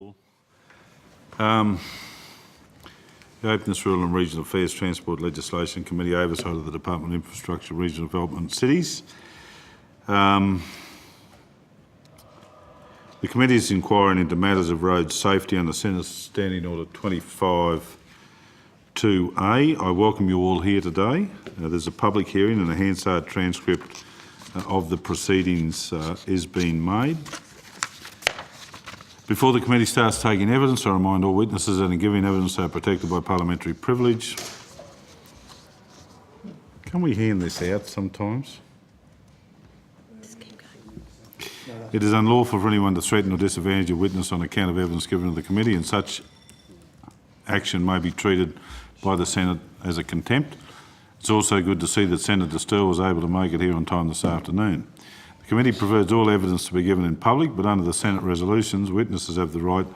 The Openness, Rural and Regional Affairs, Transport Legislation Committee, oversight of the Department of Infrastructure, Regional Development, Cities. The committee is inquiring into matters of road safety under Senate Standing Order 25(2)A. I welcome you all here today. There's a public hearing and a Hansard transcript of the proceedings is being made. Before the committee starts taking evidence, I remind all witnesses that in giving evidence they are protected by parliamentary privilege. Can we hand this out sometimes? Just keep going. It is unlawful for anyone to threaten or disadvantage a witness on account of evidence given to the committee, and such action may be treated by the Senate as a contempt. It's also good to see that Senator Stirl was able to make it here on time this afternoon. The committee prefers all evidence to be given in public, but under the Senate resolutions, witnesses have the right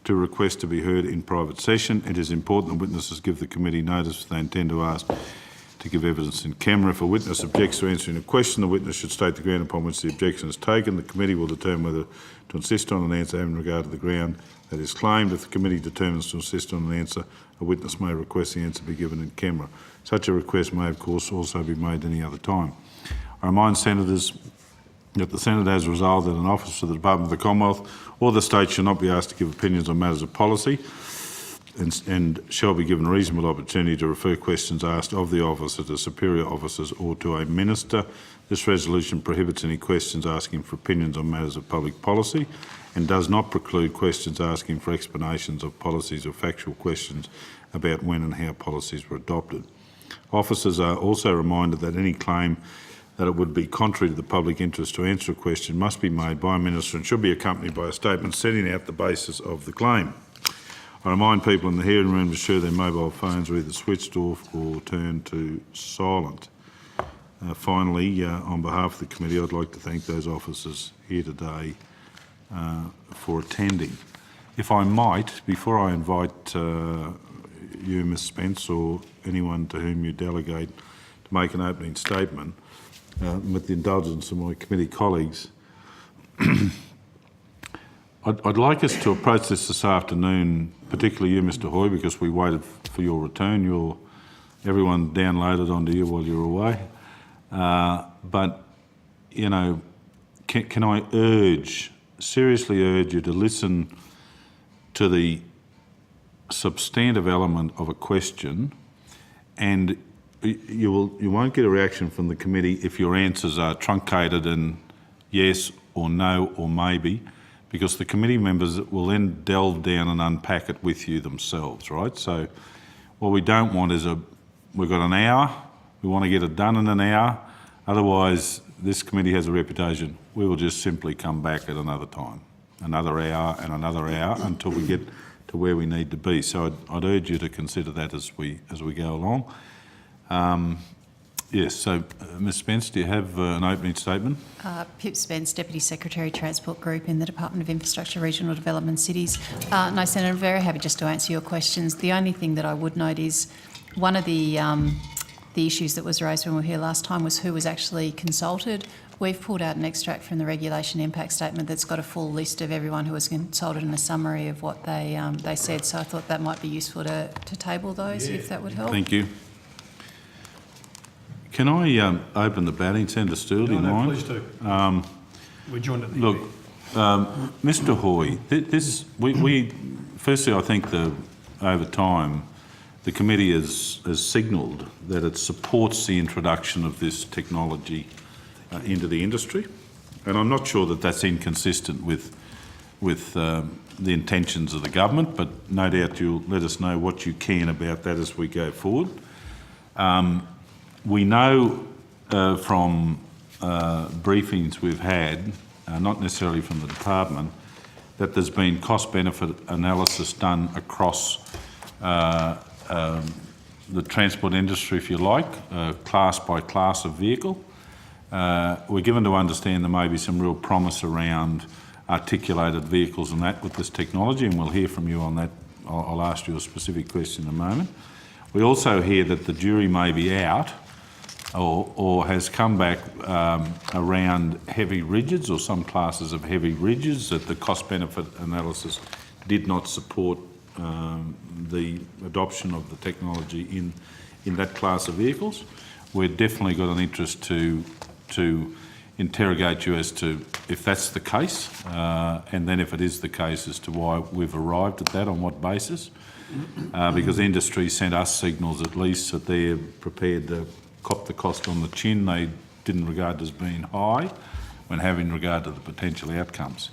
to request to be heard in private session. It is important that witnesses give the committee notice if they intend to ask to give evidence in camera. If a witness objects to answering a question, the witness should state the ground upon which the objection is taken. The committee will determine whether to insist on an answer in regard to the ground that is claimed. If the committee determines to insist on an answer, a witness may request the answer be given in camera. Such a request may, of course, also be made any other time. I remind senators that the Senate has resolved that an officer of the Department of the Commonwealth or the state shall not be asked to give opinions on matters of policy and shall be given a reasonable opportunity to refer questions asked of the officer to superior officers or to a minister. This resolution prohibits any questions asking for opinions on matters of public policy and does not preclude questions asking for explanations of policies or factual questions about when and how policies were adopted. Officers are also reminded that any claim that it would be contrary to the public interest to answer a question must be made by a minister and should be accompanied by a statement setting out the basis of the claim. I remind people in the hearing room to ensure their mobile phones are either switched off or turned to silent. Finally, on behalf of the committee, I'd like to thank those officers here today for attending. If I might, before I invite you, Ms Spence, or anyone to whom you delegate to make an opening statement, with the indulgence of my committee colleagues, I'd like us to approach this afternoon, particularly you, Mr Hoy, because we waited for your return. Everyone downloaded onto you while you were away. But, you know, can I seriously urge you to listen to the substantive element of a question, and you won't get a reaction from the committee if your answers are truncated and yes or no or maybe, because the committee members will then delve down and unpack it with you themselves, right? So what we don't want is we've got an hour, we want to get it done in an hour, otherwise this committee has a reputation. We will just simply come back at another time, another hour and another hour until we get to where we need to be. So I'd urge you to consider that as we go along. Yes, so Ms Spence, do you have an opening statement? Pip Spence, Deputy Secretary, Transport Group in the Department of Infrastructure, Regional Development, Cities. No, Senator, I'm very happy just to answer your questions. The only thing that I would note is one of the issues that was raised when we were here last time was who was actually consulted. We've pulled out an extract from the regulation impact statement that's got a full list of everyone who was consulted and a summary of what they said, so I thought that might be useful to table those, if that would help. Thank you. Can I open the batting, Senator Stirl, do you mind? Please do. We joined at the Look, Mr Hoy, firstly I think over time the committee has signalled that it supports the introduction of this technology into the industry, and I'm not sure that that's inconsistent with the intentions of the government, but no doubt you'll let us know what you can about that as we go forward. We know from briefings we've had, not necessarily from the department, that there's been cost-benefit analysis done across the transport industry, if you like, class by class of vehicle. We're given to understand there may be some real promise around articulated vehicles and that with this technology, and we'll hear from you on that. I'll ask you a specific question in a moment. We also hear that the jury may be out or has come back around heavy rigids or some classes of heavy rigids, that the cost-benefit analysis did not support the adoption of the technology in that class of vehicles. We've definitely got an interest to interrogate you as to if that's the case, and then if it is the case, as to why we've arrived at that, on what basis. Because the industry sent us signals at least that they're prepared to cop the cost on the chin. They didn't regard as being high when having regard to the potential outcomes.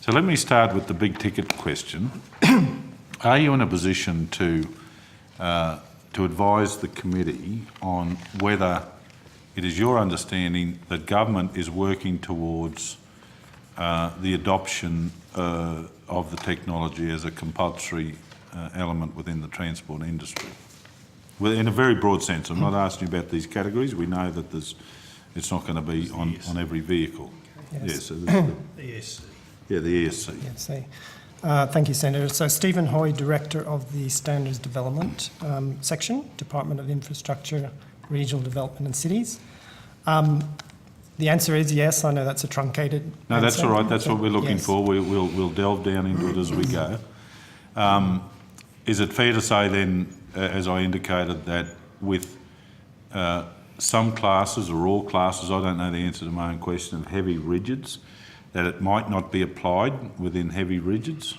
So let me start with the big ticket question. Are you in a position to advise the committee on whether it is your understanding that government is working towards the adoption of the technology as a compulsory element within the transport industry? Well, in a very broad sense. I'm not asking you about these categories. We know that it's not going to be on every vehicle. Yes. Yeah, so The ESC. yeah, the ESC. Thank you, Senator. So Stephen Hoy, Director of the Standards Development Section, Department of Infrastructure, Regional Development and Cities. The answer is yes. I know that's a truncated No, answer. that's all right. That's what we're looking Yes. for. We'll delve down into it as we go. Is it fair to say then, as I indicated, that with some classes or all classes, I don't know the answer to my own question, of heavy rigids, that it might not be applied within heavy rigids?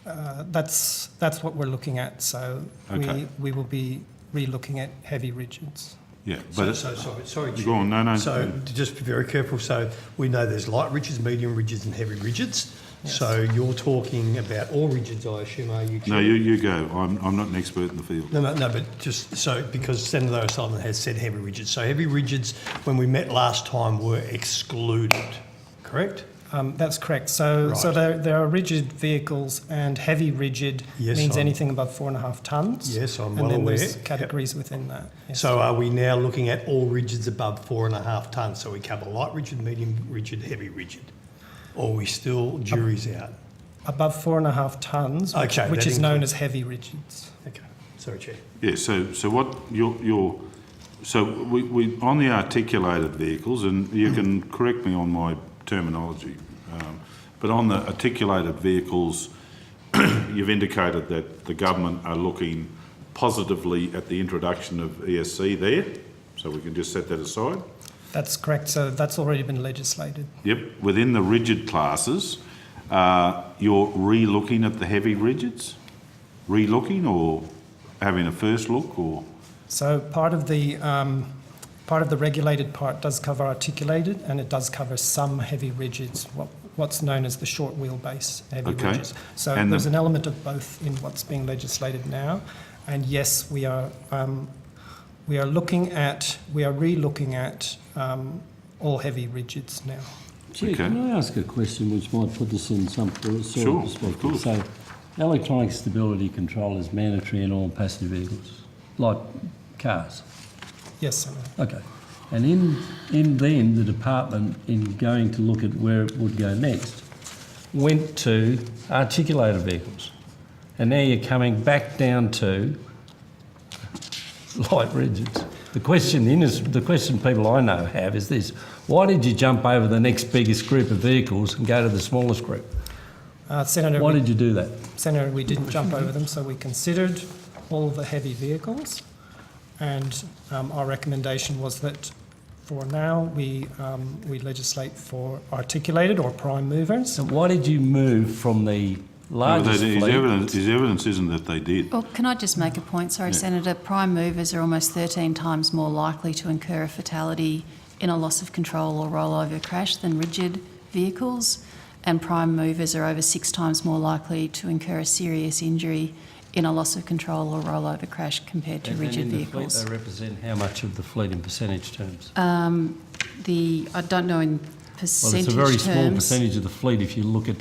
That's what we're looking at. So Okay. we will be re-looking at heavy rigids. Yeah, but Sorry, Chair. go on. No. So just be very careful. So we know there's light rigids, medium rigids and heavy rigids. Yes. So you're talking about all rigids, I assume, are you, Chair? No, you go. I'm not an expert in the field. No, but just so, because Senator O'Sullivan has said heavy rigids. So heavy rigids, when we met last time, were excluded, correct? That's correct. So Right. there are rigid vehicles, and heavy rigid Yes, means I'm- anything above 4.5 tonnes. Yes, I'm and well then aware. there's Yep. categories within that. Yes. So are we now looking at all rigids above 4.5 tonnes? So we cover light rigid, medium rigid, heavy rigid? Or are we still jury's out? Above 4.5 tonnes, Okay, which that is known includes- as heavy rigids. Okay, sorry, Chair. Yeah. So what we on the articulated vehicles, and you can correct me on my terminology, but on the articulated vehicles, you've indicated that the government are looking positively at the introduction of ESC there, so we can just set that aside. That's correct. So that's already been legislated. Yep. Within the rigid classes, you're re-looking at the heavy rigids? Re-looking or having a first look, or? So part of the regulated part does cover articulated, and it does cover some heavy rigids, what's known as the short wheelbase heavy Okay. rigids. So And there's an element of both in what's being legislated now. And yes, we are re-looking at all heavy rigids now. Chair, Okay. can I ask a question which might put this in some sort of Sure, of perspective? course. So, electronic stability control is mandatory in all passenger vehicles, like cars. Yes, Senator. Okay. And in then the department, in going to look at where it would go next, went to articulated vehicles. And now you're coming back down to light rigids. The question people I know have is this: why did you jump over the next biggest group of vehicles and go to the smallest group? Senator, Why did you do that? Senator, we didn't jump over them, so we considered all the heavy vehicles, and our recommendation was that for now we legislate for articulated or prime movers. So why did you move from the largest His fleet? evidence isn't that they did. Well, can I just make a point? Sorry, Senator. Prime movers are almost 13 times more likely to incur a fatality in a loss of control or rollover crash than rigid vehicles, and prime movers are over 6 times more likely to incur a serious injury in a loss of control or rollover crash compared to And rigid in the vehicles. fleet, they represent how much of the fleet in percentage terms? I don't know in Well, percentage it's a very terms. small percentage of the fleet if you look at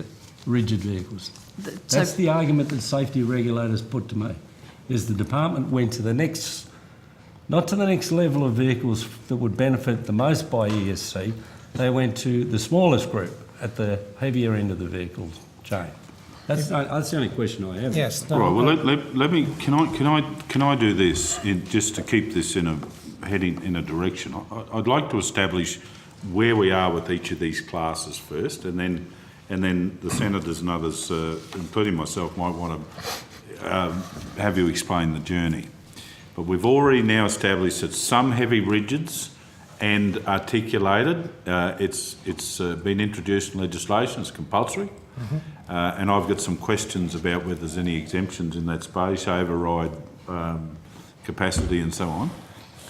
rigid vehicles. So That's the argument that safety regulators put to me, is the department went to the next, not to the next level of vehicles that would benefit the most by ESC, they went to the smallest group at the heavier end of the vehicle chain. That's the only question I have. Yes. Right. Well, let me. Can I do this just to keep this in a heading in a direction? I'd like to establish where we are with each of these classes first, and then and then the senators and others, including myself, might want to have you explain the journey. But we've already now established that some heavy rigids and articulated, it's been introduced in legislation, it's compulsory. And I've got some questions about whether there's any exemptions in that space, override capacity and so on.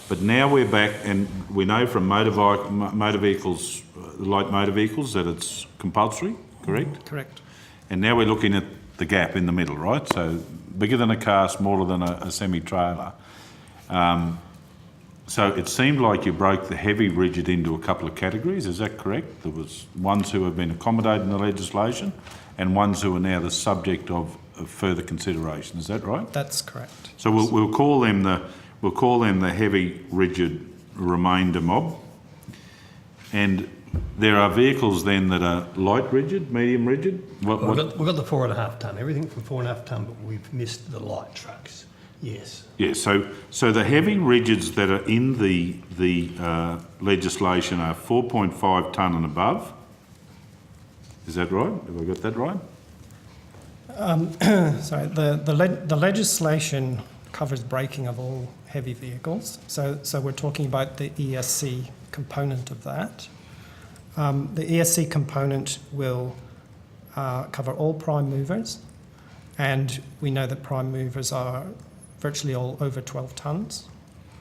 But now we're back, and we know from motor vehicles, light motor vehicles, that it's compulsory, correct? Correct. And now we're looking at the gap in the middle, right? So bigger than a car, smaller than a semi-trailer. So it seemed like you broke the heavy rigid into a couple of categories, is that correct? There was ones who have been accommodated in the legislation and ones who are now the subject of further consideration, is that right? That's correct. So we'll call them the heavy rigid remainder mob. And there are vehicles then that are light rigid, medium rigid? We've got the 4.5 tonne, everything from 4.5 tonne, but we've missed the light trucks. Yes. Yeah, so the heavy rigids that are in the legislation are 4.5 tonne and above. Is that right? Have I got that right? Sorry, the legislation covers braking of all heavy vehicles. So we're talking about the ESC component of that. The ESC component will cover all prime movers, and we know that prime movers are virtually all over 12 tonnes,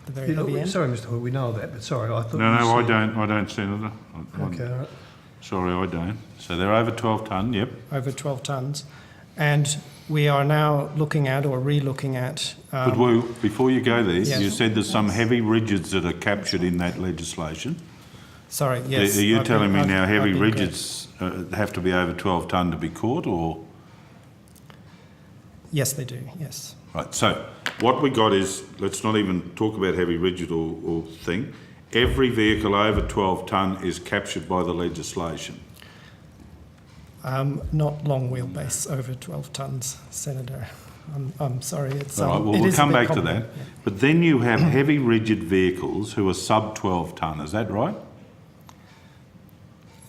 the very heavy end. Sorry, Mr. Hood, we know that, but sorry, I thought... No, I don't, Senator. Okay, all right. Sorry, I don't. So they're over 12 tonne, yep. Over 12 tonnes. And we are now looking at, or re-looking at... But before you go there, Yes. you said there's some heavy rigids that are captured in that legislation. Sorry, yes. Are you telling me now heavy I've been rigids have to be over 12 tonne to be caught, or...? Yes, they do, yes. Right, so what we got is, let's not even talk about heavy rigid or thing. Every vehicle over 12 tonne is captured by the legislation. Not long wheelbase over 12 tonnes, Senator. I'm sorry. It's All right, well, it we'll is a come bit back to that. complicated, yeah. But then you have heavy rigid vehicles who are sub 12 tonne, is that right?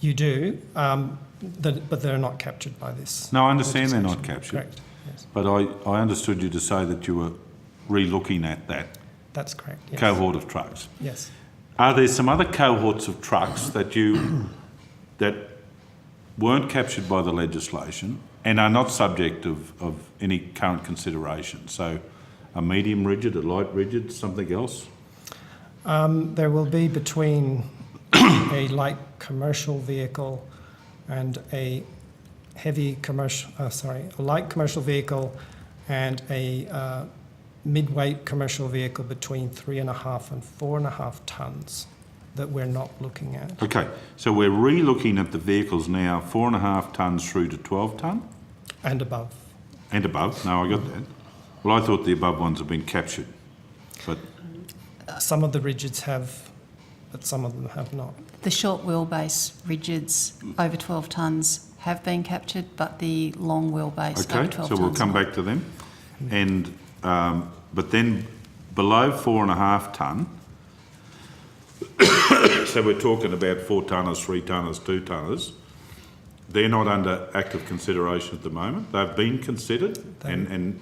You do, but they're not captured by this. No, I understand they're not legislation. captured. Correct, yes. But I understood you to say that you were re-looking at that That's correct, yes. cohort of trucks. Yes. Are there some other cohorts of trucks that weren't captured by the legislation and are not subject of any current consideration? So a medium rigid, a light rigid, something else? There will be between a light commercial vehicle and a light commercial vehicle and a mid-weight commercial vehicle between 3.5 and 4.5 tonnes that we're not looking at. Okay, so we're re-looking at the vehicles now, 4.5 tonnes through to 12 tonne? And above. And above, no, I got that. Well, I thought the above ones have been captured, but... Some of the rigids have, but some of them have not. The short wheelbase rigids over 12 tonnes have been captured, but the long wheelbase over 12 tonnes. Okay, so we'll come back to them. And but then below 4.5 tonne, so we're talking about 4 tonners, 3 tonners, 2 tonners. They're not under active consideration at the moment. They've been considered, and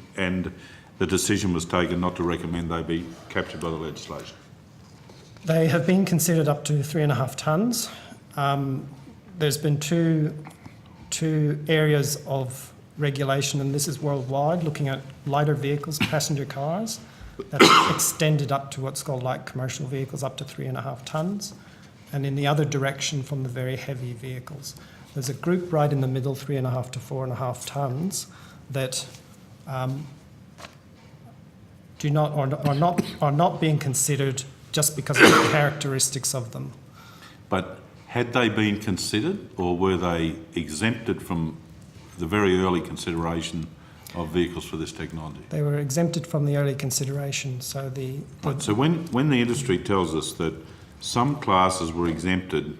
the decision was taken not to recommend they be captured by the legislation. They have been considered up to 3.5 tonnes. There's been two areas of regulation, and this is worldwide, looking at lighter vehicles, passenger cars, that's extended up to what's called light commercial vehicles, up to 3.5 tonnes, and in the other direction from the very heavy vehicles. There's a group right in the middle, 3.5 to 4.5 tonnes, that are not being considered just because of the characteristics of them. But had they been considered, or were they exempted from the very early consideration of vehicles for this technology? They were exempted from the early consideration, so Right, so when the industry tells us that some classes were exempted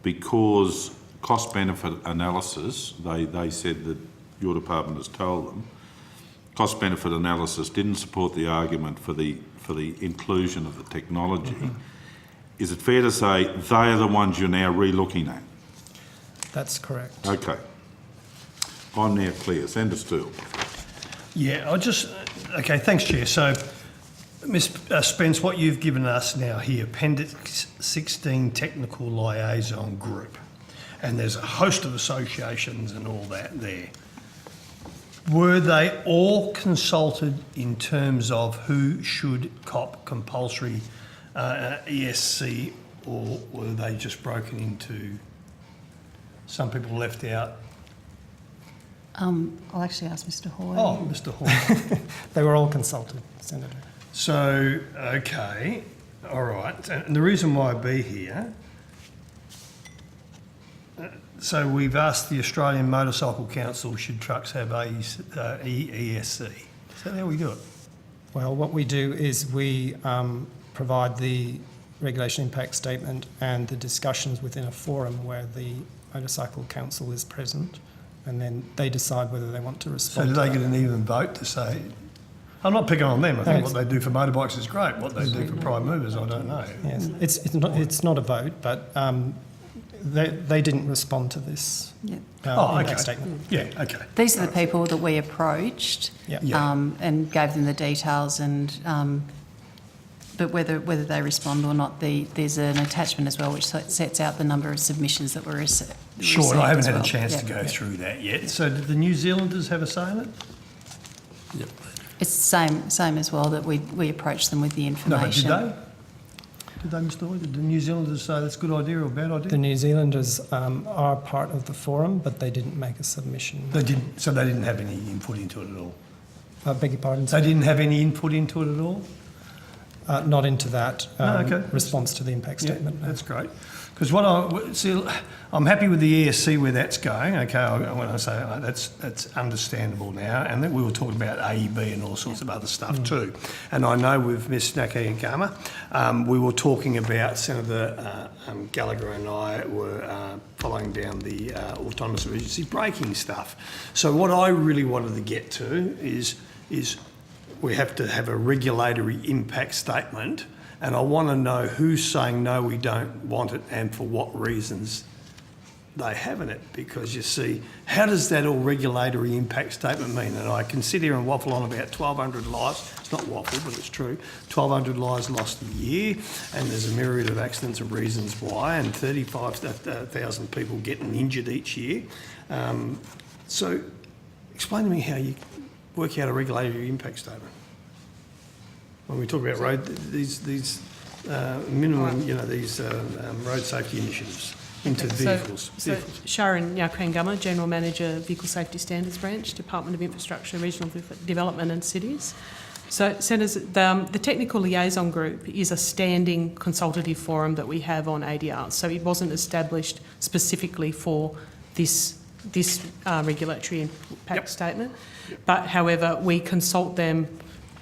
because cost-benefit analysis, they said that your department has told them, cost-benefit analysis didn't support the argument for the inclusion of the technology. Mm-hmm. Is it fair to say they are the ones you're now re-looking at? That's correct. Okay. I'm now clear. Senator Steele. Yeah, okay, thanks, Chair. So, Ms Spence, what you've given us now here, Appendix 16 Technical Liaison Group, and there's a host of associations and all that there. Were they all consulted in terms of who should cop compulsory ESC, or were they just broken into some people left out? I'll actually ask Mr Hoy. Oh, Mr Hall. They were all consulted, Senator. So, okay, all right. And the reason why I be here, so we've asked the Australian Motorcycle Council, should trucks have ESC? Is that how we do it? Well, what we do is we provide the regulation impact statement and the discussions within a forum where the Motorcycle Council is present, and then they decide whether they want to So respond. do to they that. get an even vote to say? I'm not picking on them. I think what they do for motorbikes is great. What they do for prime movers, I don't know. Yes, it's not a vote, but they didn't respond to this Yeah. impact statement. Yeah, okay. These are the people that we approached Yeah. and gave them the details, and but whether they respond or not, there's an attachment as well which sets out the number of submissions that were received. Sure, and I haven't as had well. a chance to go through that yet. So did the New Zealanders have a say in it? Yep. It's the same as well, that we approached them with the No, but information. did they? Did they, Mr. Hoy? Did the New Zealanders say that's a good idea or a bad idea? The New Zealanders are part of the forum, but they didn't make a submission. They didn't. So they didn't have any input into it at all. Beg your pardon? They didn't have any input into it at all. Not into that okay. response to the impact statement. Yeah, no. that's great. Because I'm happy with the ESC where that's going. Okay, when I say that's understandable now, and then we were talking about AEB and all sorts of other stuff too. And I know with Ms Nakayama, we were talking about Senator Gallagher and I were following down the autonomous emergency braking stuff. So what I really wanted to get to is we have to have a regulatory impact statement, and I want to know who's saying no, we don't want it, and for what reasons they have in it. Because you see, how does that all regulatory impact statement mean? And I can sit here and waffle on about 1,200 lives. It's not waffle, but it's true. 1,200 lives lost a year, and there's a myriad of accidents and reasons why, and 35,000 people getting injured each year. So explain to me how you work out a regulatory impact statement. When we talk about these minimum, these road safety initiatives into vehicles. So Sharon Yakwangama, General Manager, Vehicle Safety Standards Branch, Department of Infrastructure, Regional Development and Cities. So, Senators, the Technical Liaison Group is a standing consultative forum that we have on ADR. So it wasn't established specifically for this regulatory impact statement. But, however, we consult them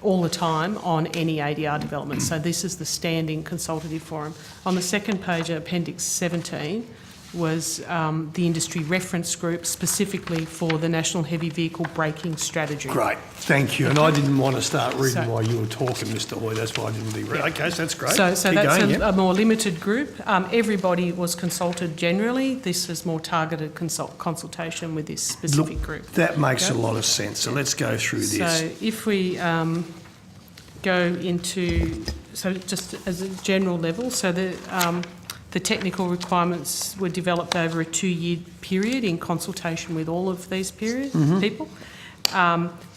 all the time on any ADR development. So this is the standing consultative forum. On the second page, Appendix 17, was the industry reference group specifically for the National Heavy Vehicle Braking Strategy. Great, thank you. And I didn't want to start reading while you were talking, Mr. Hoy. That's why I didn't read. Okay, so that's great. So Keep that's going, a more limited group. Everybody was consulted generally. This is more targeted consultation with this specific group. That makes a lot of sense. So let's go through this. So if we go into, so just as a general level, so the technical requirements were developed over a 2-year period in consultation with all of these people.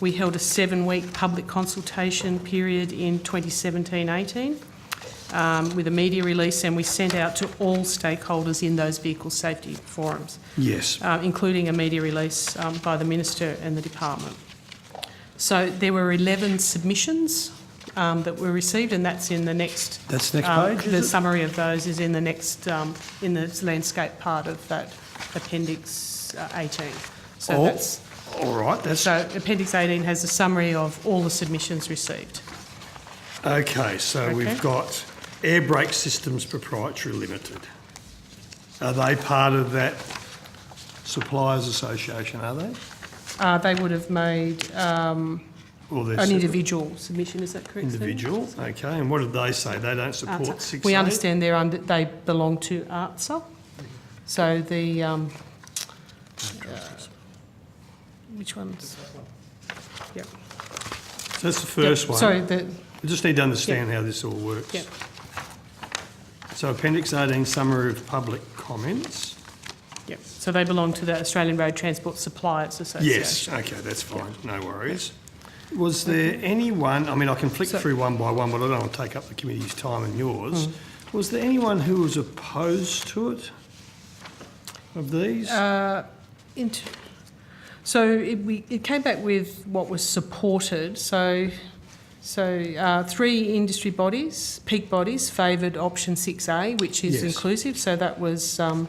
We held a 7-week public consultation period in 2017-18 with a media release, and we sent out to all stakeholders in those vehicle safety forums. Yes. Including a media release by the Minister and the Department. So there were 11 submissions that were received, and that's in the next. That's next page. The summary of those is in the next in the landscape part of that Appendix 18. So that's all right. so Appendix 18 has a summary of all the submissions received. Okay, so we've got Air Brake Systems Proprietary Limited. Are they part of that Suppliers Association? Are they? They would have made an individual submission, is that correct? Individual, okay. And what did they say? They don't support 6A? We understand they belong to ARTSA. So the which ones? Yep. So that's the first one. Sorry, We just need to understand how this all works. Yep. So Appendix 18, summary of public comments. Yep. So they belong to the Australian Road Transport Suppliers Association. Yes, okay, that's fine, no worries. Was there anyone, I mean, I can flick through one by one, but I don't want to take up the committee's time and yours. Was there anyone who was opposed to it, of these? It came back with what was supported. So 3 industry bodies, peak bodies, favoured option 6A, which is Yes. inclusive. So that was the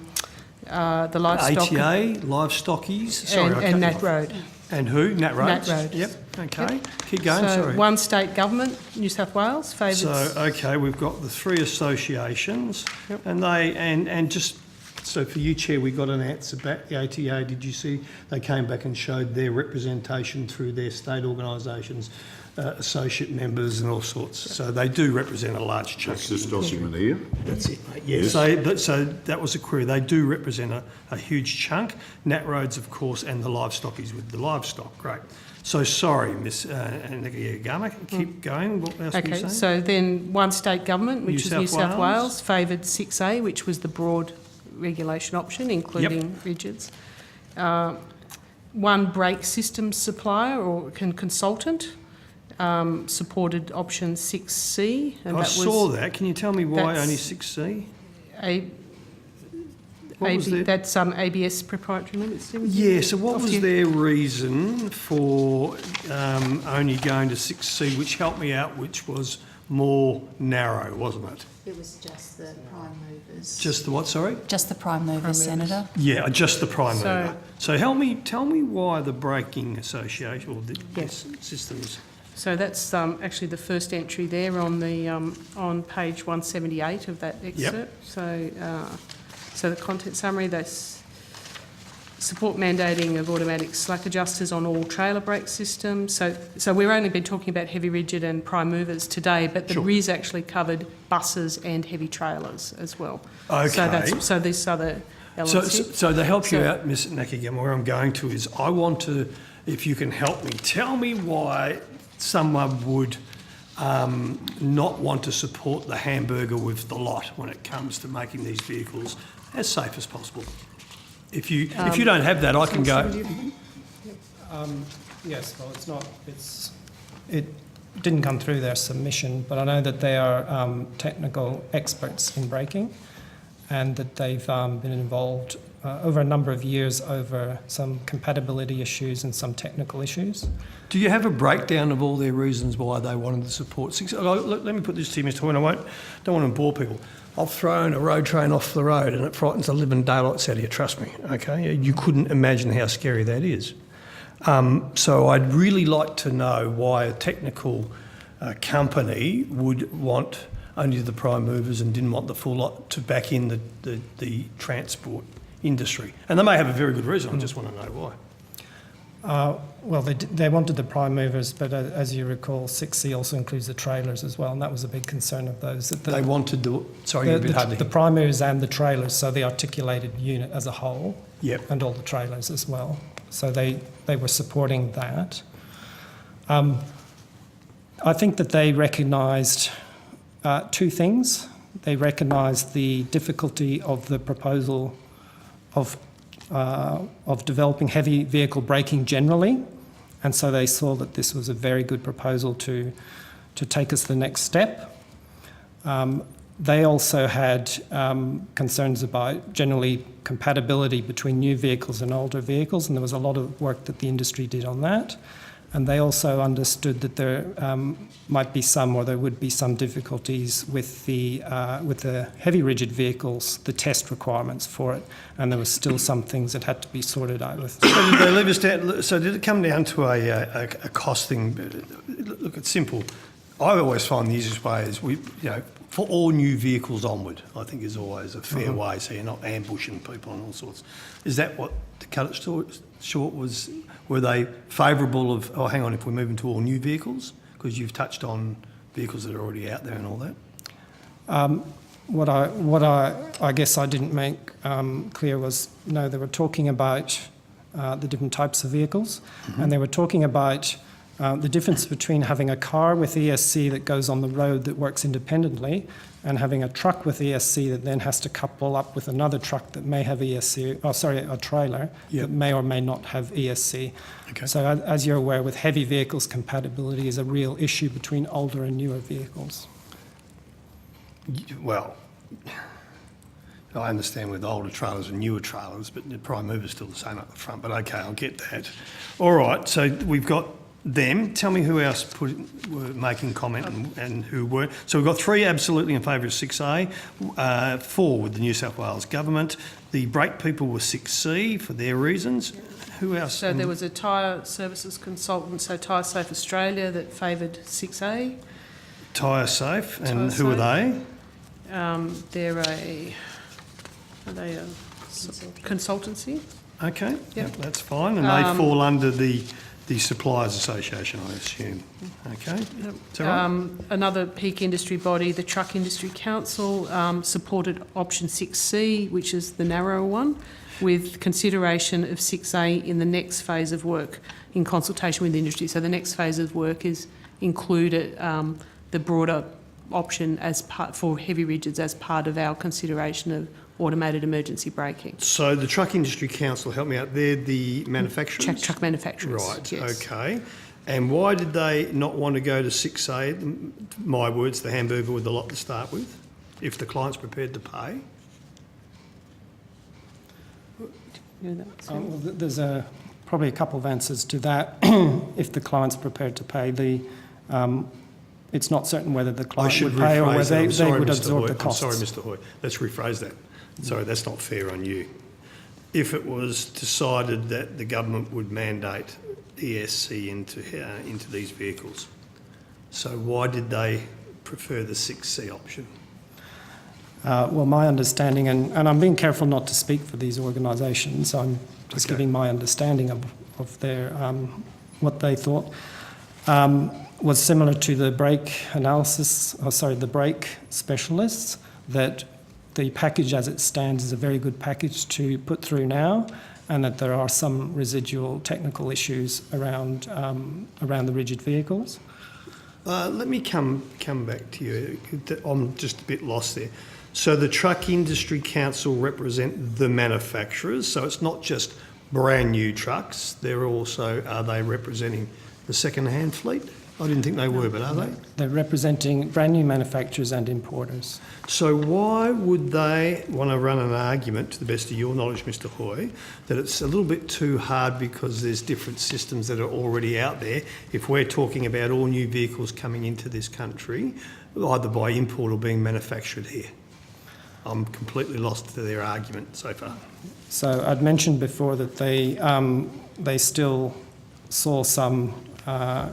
livestock ATA, livestockies, sorry. and Nat Road. And who? Nat Roads? Nat Road. Yep, okay. Yep. Keep going, So sorry. one state government, New South Wales, favoured. So, okay, we've got the 3 associations, Yep. and just, so for you, Chair, we got an answer back, the ATA, did you see? They came back and showed their representation through their state organisations, associate members and all sorts. So they do represent a large chunk. That's this document here. That's it, mate. Yeah, Yes. so that was a query. They do represent a huge chunk. Nat Roads, of course, and the livestock is with the livestock. Great. So sorry, Miss Nagayagama, keep going. What else were you Okay, saying? so then one state government, which is New South Wales, favoured 6A, which was the broad regulation option, including rigids. One brake systems supplier or consultant supported option 6C. And I saw that. Can you tell me why only 6C? What was their- That's ABS proprietary limits. Yeah, so what was their reason for only going to 6C, which helped me out, which was more narrow, wasn't it? It was just the prime movers. Just the what, sorry? Just the prime movers, Senator. Yeah, just the prime So- mover. So tell me why the braking association or the Yes. systems. So that's actually the first entry there on the on page 178 of that excerpt. So the content summary, they support mandating of automatic slack adjusters on all trailer brake systems. So we've only been talking about heavy rigid and prime movers today, but the RIS actually covered buses and heavy trailers as well. Okay. So these other elements here. So to help you out, Ms Nakagama, where I'm going to is I want to, if you can help me, tell me why someone would not want to support the hamburger with the lot when it comes to making these vehicles as safe as possible. If you don't have that, I can go. Yes, well, it didn't come through their submission, but I know that they are technical experts in braking and that they've been involved over a number of years over some compatibility issues and some technical issues. Do you have a breakdown of all their reasons why they wanted to support 6? Let me put this to you, Mr. Hoyne. Don't want to bore people. I've thrown a road train off the road and it frightens the living daylights out of you, trust me, okay? You couldn't imagine how scary that is. So I'd really like to know why a technical company would want only the prime movers and didn't want the full lot to back in the transport industry. And they may have a very good reason, I just want to know why. Well, they wanted the prime movers, but as you recall, 6C also includes the trailers as well, and that was a big concern of those. That They wanted the prime movers and the trailers, so the articulated unit as a whole, Yep. and all the trailers as well. So they were supporting that. I think that they recognised 2 things. They recognised the difficulty of the proposal of developing heavy vehicle braking generally, and so they saw that this was a very good proposal to take us the next step. They also had concerns about generally compatibility between new vehicles and older vehicles, and there was a lot of work that the industry did on that. And they also understood that there might be some, or there would be some difficulties with the heavy rigid vehicles, the test requirements for it, and there were still some things that had to be sorted out with. So did they leave us down? So did it come down to a cost thing? Look, it's simple. I always find the easiest way is for all new vehicles onward, I think is always a fair way, so you're not ambushing people and all sorts. Is that what, to cut it short, was? Were they favourable of, oh, hang on, if we're moving to all new vehicles? Because you've touched on vehicles that are already out there and all that. What I guess I didn't make clear was, no, they were talking about the different types of vehicles, and they were talking about the difference between having a car with ESC that goes on the road that works independently and having a truck with ESC that then has to couple up with another truck that may have ESC, a trailer that may or may not have ESC. Okay. So as you're aware, with heavy vehicles, compatibility is a real issue between older and newer vehicles. Well, I understand with older trailers and newer trailers, but the prime mover's still the same up the front. But okay, I'll get that. All right, so we've got them. Tell me who else were making comment and who weren't. So we've got 3 absolutely in favour of 6A, 4 with the New South Wales government. The brake people were 6C for their reasons. Who else? So there was a tyre services consultant, so Tyre Safe Australia, that favoured 6A. Tyre Safe, and Tyre who are they? They're are they a consultancy? Okay, Yep. that's fine. And they fall under the Suppliers Association, I assume. Okay, is that right? Another peak industry body, the Truck Industry Council, supported option 6C, which is the narrower one, with consideration of 6A in the next phase of work in consultation with industry. So the next phase of work is included the broader option as part for heavy rigids as part of our consideration of automated emergency braking. So the Truck Industry Council, help me out, they're the manufacturers? Truck manufacturers. Right, yes. okay. And why did they not want to go to 6A, my words, the hamburger with the lot to start with, if the client's prepared to pay? Well, there's probably a couple of answers to that. If the client's prepared to pay, it's not certain whether the client would pay or whether they would absorb the costs. I'm sorry, Mr. Hoy. Let's rephrase that. Sorry, that's not fair on you. If it was decided that the government would mandate ESC into these vehicles, so why did they prefer the 6C option? Well, my understanding, and I'm being careful not to speak for these organisations, I'm just giving my understanding of their what they thought, was similar to the brake the brake specialists, that the package as it stands is a very good package to put through now, and that there are some residual technical issues around the rigid vehicles. Let me come back to you. I'm just a bit lost there. So the Truck Industry Council represent the manufacturers, so it's not just brand new trucks. Are they representing the second-hand fleet? I didn't think they were, but are they? They're representing brand new manufacturers and importers. So why would they want to run an argument, to the best of your knowledge, Mr. Hoy, that it's a little bit too hard because there's different systems that are already out there? If we're talking about all new vehicles coming into this country, either by import or being manufactured here, I'm completely lost to their argument so far. So I'd mentioned before that they still saw some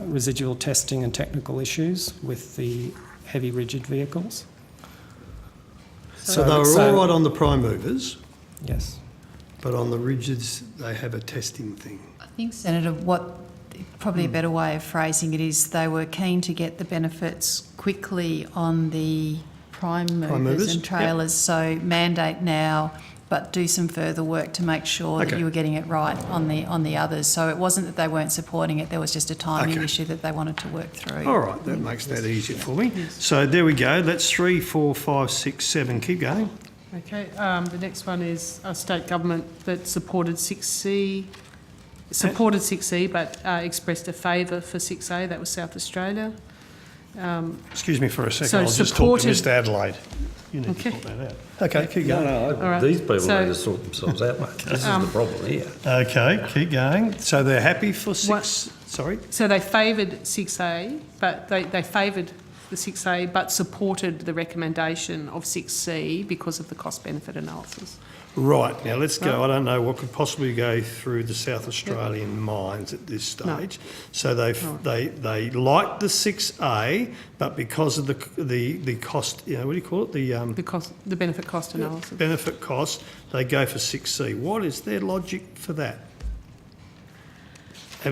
residual testing and technical issues with the heavy rigid vehicles. So they were all right on the prime movers, Yes. but on the rigids they have a testing thing. I think, Senator, probably a better way of phrasing it is they were keen to get the benefits quickly on the prime movers and trailers, so mandate now, but do some further work to make sure that you were getting it right on the others. So it wasn't that they weren't supporting it, there was just a timing issue that they wanted to work through. All right, that makes that easier for me. So there we go. That's 3, 4, 5, 6, 7. Keep going. Okay, the next one is a state government that supported 6C, but expressed a favour for 6A, that was South Australia. Excuse me for a second, So I'll just talk to supported- Mr Adelaide. You need to sort that out. Okay, keep going. No, right. these people So- need to sort themselves out, mate. This is the problem here. Okay, keep going. So they're happy for 6... Sorry? So they favoured 6A, but they favoured the 6A, but supported the recommendation of 6C because of the cost-benefit analysis. Right, now let's go. I don't know what could possibly go through the South Australian minds at this stage. So they liked the 6A, but because of the cost, what do you call it? The benefit cost analysis. Benefit cost, they go for 6C. What is their logic for that? I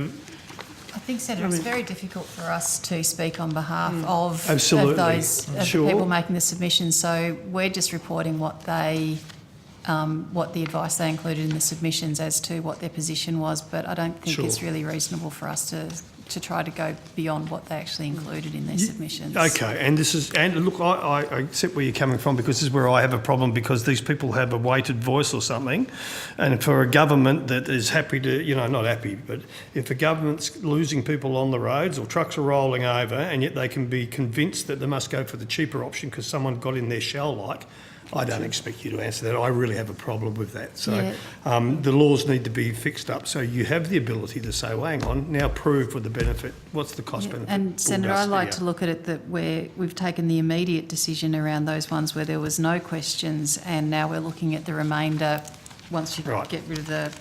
think, Senator, it's very difficult for us to speak on behalf of Absolutely. those Sure. people making the submission. So we're just reporting what they what the advice they included in the submissions as to what their position was, but I don't think it's really reasonable for us to try to go beyond what they actually included in their submissions. Okay, and look, I accept where you're coming from, because this is where I have a problem, because these people have a weighted voice or something, and for a government that is happy to, not happy, but if a government's losing people on the roads or trucks are rolling over, and yet they can be convinced that they must go for the cheaper option because someone got in their shell, I don't expect you to answer that. I really have a problem with that. So the laws need to be fixed up so you have the ability to say, well, hang on, now prove for the benefit, what's the cost benefit? And Senator, I like to look at it that we've taken the immediate decision around those ones where there was no questions, and now we're looking at the remainder once you get rid of the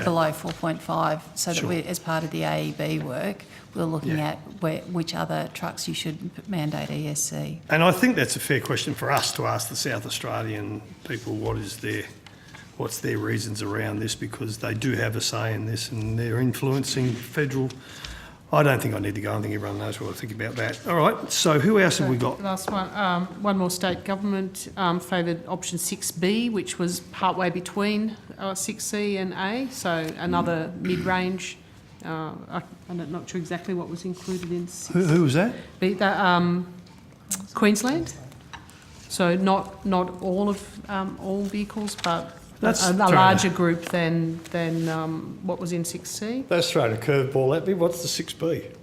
below 4.5, so that we, as part of the AEB work, we're looking at which other trucks you should mandate ESC. And I think that's a fair question for us to ask the South Australian people, what's their reasons around this, because they do have a say in this and they're influencing federal. I don't think I need to go. I think everyone knows what I think about that. All right, so who else have we got? Last one. One more state government favoured option 6B, which was partway between 6C and A, so another mid-range. I'm not sure exactly what was included in 6. Who was that? Queensland. So not all of all vehicles, but That's a larger group than what was in 6C. That's thrown a curveball at me. What's the 6B?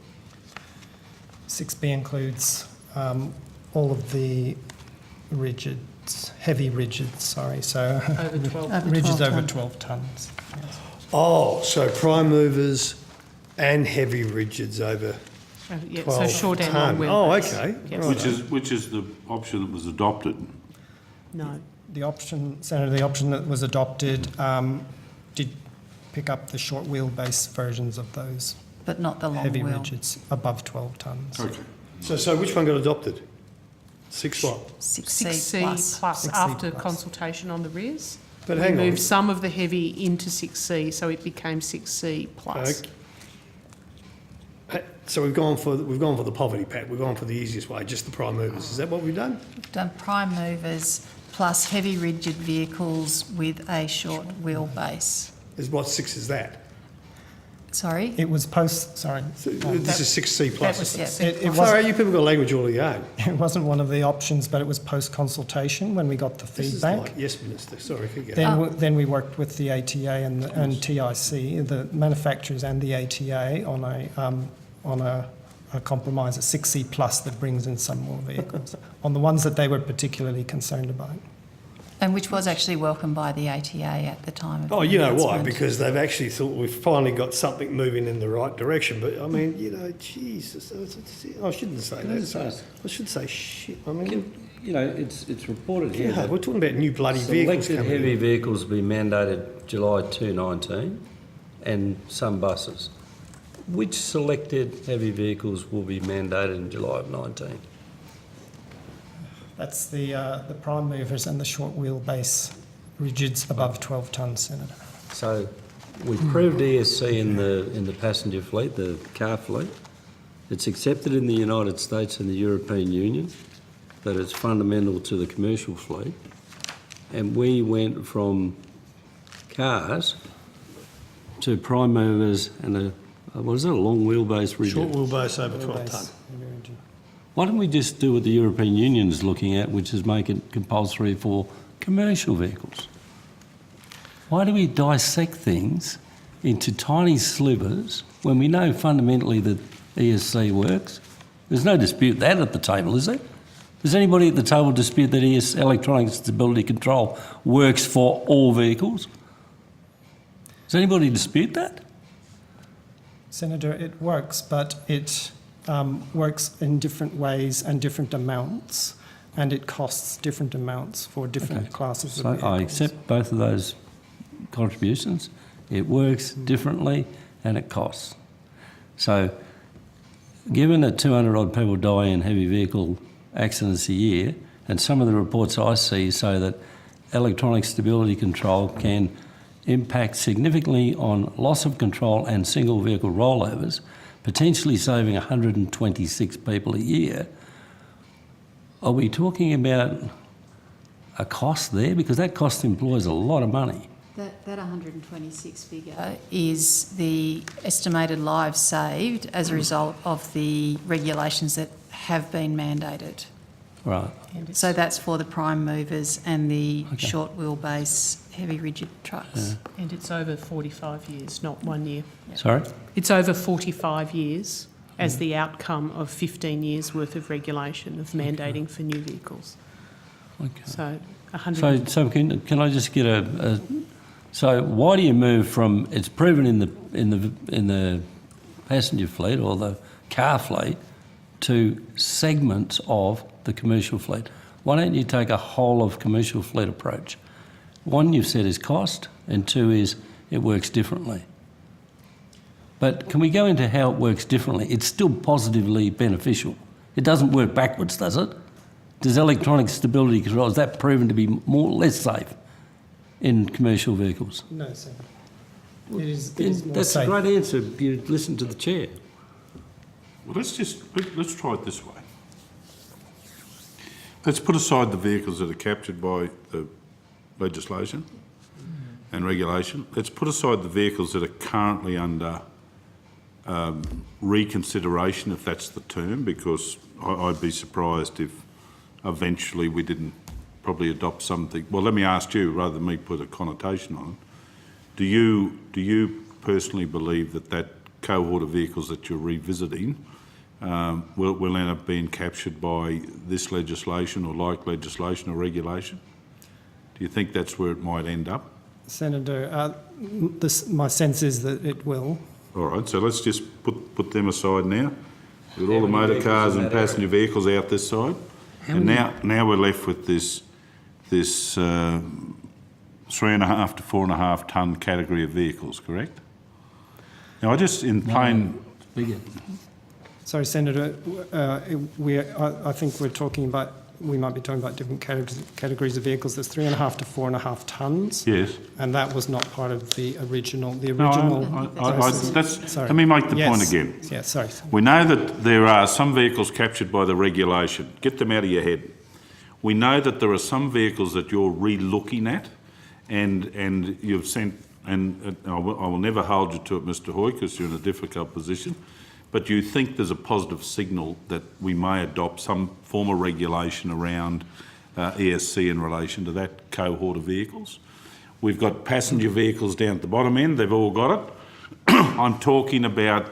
6B includes all of the heavy rigids, so Over 12. rigids over 12 tonnes. Yes. Oh, so prime movers and heavy rigids over 12 so short and long tonne. wheel. Oh, okay. Yes. Right. Which is the option that was adopted. No. The option that was adopted did pick up the short wheelbase versions of those But not the long heavy wheel. rigids above 12 tonnes. Okay. So which one got adopted? 6 what? 6C plus. 6C after plus. consultation on the rears. But We hang on. moved some of the heavy into 6C, so it became 6C plus. So we've gone for the poverty pack. We've gone for the easiest way, just the prime movers. Is that what we've done? We've done prime movers plus heavy rigid vehicles with a short wheelbase. What 6 is that? Sorry? It was sorry. So this is 6C plus. That was Yeah. 6C. It Sorry, you people got language all of your own. It wasn't one of the options, but it was post-consultation when we got the This is feedback. like, yes, Minister. Sorry, keep going. Then we worked with the ATA and TIC, the manufacturers and the ATA on a compromise, a 6C plus that brings in some more vehicles, on the ones that they were particularly concerned about. And which was actually welcomed by the ATA at the time of Oh, the you know why? announcement. Because they've actually thought we've finally got something moving in the right direction. But I mean, Jesus, I shouldn't say that. I should say shit. I mean, it's reported here yeah, that we're talking about new bloody vehicles selected coming heavy in. vehicles will be mandated July 2019 and some buses. Which selected heavy vehicles will be mandated in July of 19? That's the prime movers and the short wheelbase rigids above 12 tonnes, Senator. So we've proved ESC in the passenger fleet, the car fleet. It's accepted in the United States and the European Union that it's fundamental to the commercial fleet. And we went from cars to prime movers and a long wheelbase rigid. Short wheelbase over 12 Wheelbase tonne. heavy rigid. Why don't we just do what the European Union is looking at, which is make it compulsory for commercial vehicles? Why do we dissect things into tiny slivers when we know fundamentally that ESC works? There's no dispute that at the table, is there? Does anybody at the table dispute that electronic stability control works for all vehicles? Does anybody dispute that? Senator, it works, but it works in different ways and different amounts, and it costs different amounts for different classes of So vehicles. I accept both of those contributions. It works differently and it costs. So given that 200 odd people die in heavy vehicle accidents a year, and some of the reports I see say that electronic stability control can impact significantly on loss of control and single vehicle rollovers, potentially saving 126 people a year, are we talking about a cost there? Because that cost employs a lot of money. That 126 figure is the estimated lives saved as a result of the regulations that have been mandated. Right. So that's for the prime movers and the short wheelbase, heavy rigid trucks. And it's over 45 years, not 1 year. Sorry? It's over 45 years as the outcome of 15 years worth of regulation of mandating for new vehicles. Okay. So 100. So can I just get a so why do you move from it's proven in the passenger fleet or the car fleet to segments of the commercial fleet? Why don't you take a whole of commercial fleet approach? One, you've said is cost, and two is it works differently. But can we go into how it works differently? It's still positively beneficial. It doesn't work backwards, does it? Does electronic stability control, is that proven to be more or less safe in commercial vehicles? No, sir. It is more That's safe. a great answer. You listen to the chair. Well, let's try it this way. Let's put aside the vehicles that are captured by the legislation and regulation. Let's put aside the vehicles that are currently under reconsideration, if that's the term, because I'd be surprised if eventually we didn't probably adopt something. Well, let me ask you, rather than me put a connotation on it, do you personally believe that cohort of vehicles that you're revisiting will end up being captured by this legislation or like legislation or regulation? Do you think that's where it might end up? Senator, my sense is that it will. All right, so let's just put them aside now. We've got all the motor cars and passenger vehicles out this side. And now we're left with this 3.5 to 4.5 tonne category of vehicles, correct? Now, I just, in plain... Bigger. Sorry, Senator, I think we might be talking about different categories of vehicles. There's 3.5 to 4.5 tonnes. Yes. And that was not part of the original. Let me make the point again. Yeah, sorry. We know that there are some vehicles captured by the regulation. Get them out of your head. We know that there are some vehicles that you're re-looking at, and you've sent, and I will never hold you to it, Mr. Hoy, because you're in a difficult position, but you think there's a positive signal that we may adopt some form of regulation around ESC in relation to that cohort of vehicles. We've got passenger vehicles down at the bottom end, they've all got it. I'm talking about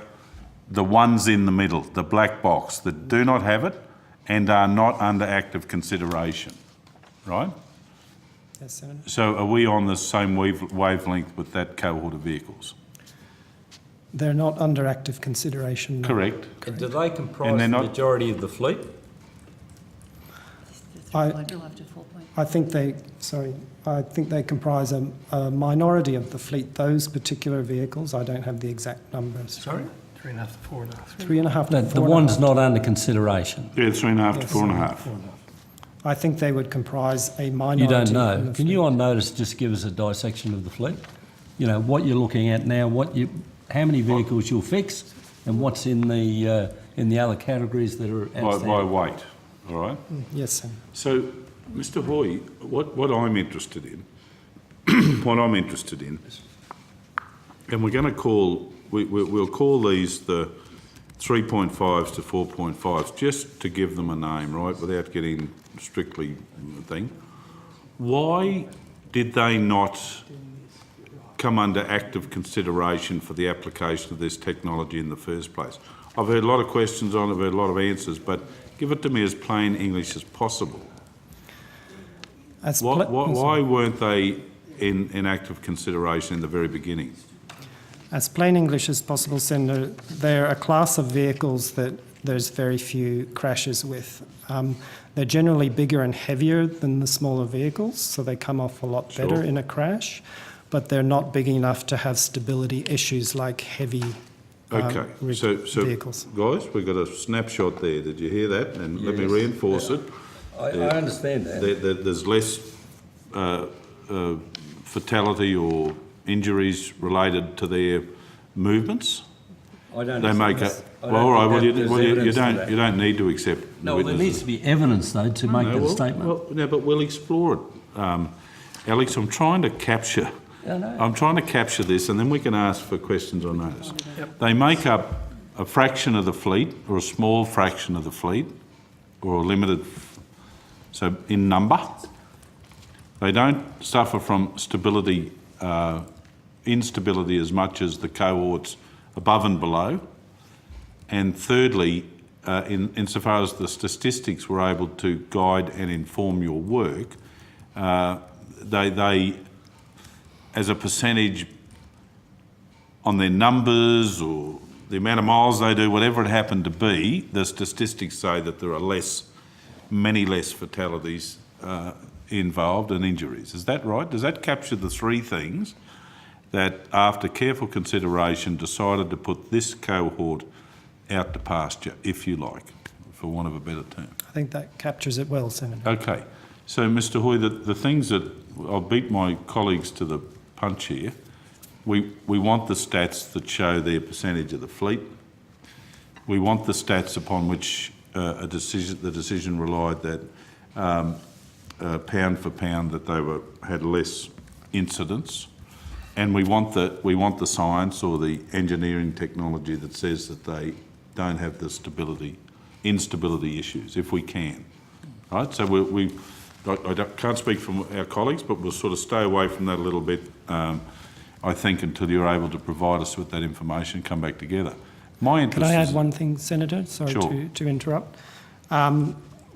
the ones in the middle, the black box, that do not have it and are not under active consideration, right? Yes, Senator. So are we on the same wavelength with that cohort of vehicles? They're not under active consideration. No. Correct. And do they comprise And the they're not- majority of the fleet? I think they comprise a minority of the fleet. Those particular vehicles, I don't have the exact numbers. Sorry? 3.5 to 4.5. 3.5 to No, 4.5. the one's not under consideration. Yeah, 3.5 to Yes. 4.5. I think they would comprise a minority. You don't in know. the Can fleet. you on notice just give us a dissection of the fleet? You know, what you're looking at now, how many vehicles you'll fix and what's in the other categories that are outstanding. By weight, all right? Yes, Senator. So, Mr. Hoy, what I'm interested in, and we're going to call, we'll call these the 3.5s to 4.5s, just to give them a name, right, without getting strictly the thing. Why did they not come under active consideration for the application of this technology in the first place? I've heard a lot of questions on it, I've heard a lot of answers, but give it to me as plain English as possible. Why weren't they in active consideration in the very beginning? As plain English as possible, Senator, they're a class of vehicles that there's very few crashes with. They're generally bigger and heavier than the smaller vehicles, so they come off a lot better in a crash, but they're not big enough to have stability issues like heavy vehicles. Guys, we've got a snapshot there. Did you hear that? And let me reinforce it. I understand that. There's less fatality or injuries related to their movements. I don't. They make accept a, this. well, all right, well, there's you evidence for don't, that. you don't need to accept No, the there needs witnesses. to be evidence, though, to make that statement. Well, no, but we'll explore it. Alex, I'm trying to capture. I know. I'm trying to capture this, and then we can ask for questions on those. They make up a fraction of the fleet, or a small fraction of the fleet, or a limited. So in number, they don't suffer from stability, instability as much as the cohorts above and below. And thirdly, insofar as the statistics were able to guide and inform your work, they, as a percentage on their numbers or the amount of miles they do, whatever it happened to be, the statistics say that there are many less fatalities involved and injuries. Is that right? Does that capture the three things that, after careful consideration, decided to put this cohort out to pasture, if you like, for want of a better term? I think that captures it well, Senator. Okay. So, Mr Hoy, the things that, I'll beat my colleagues to the punch here. We want the stats that show their percentage of the fleet. We want the stats upon which the decision relied that pound for pound that they had less incidents, and we want the science or the engineering technology that says that they don't have the instability issues, if we can. Right. So I can't speak for our colleagues, but we'll sort of stay away from that a little bit. I think until you're able to provide us with that information, come back together. My interest. Could I is, add one thing, Senator? Sorry Sure. to interrupt.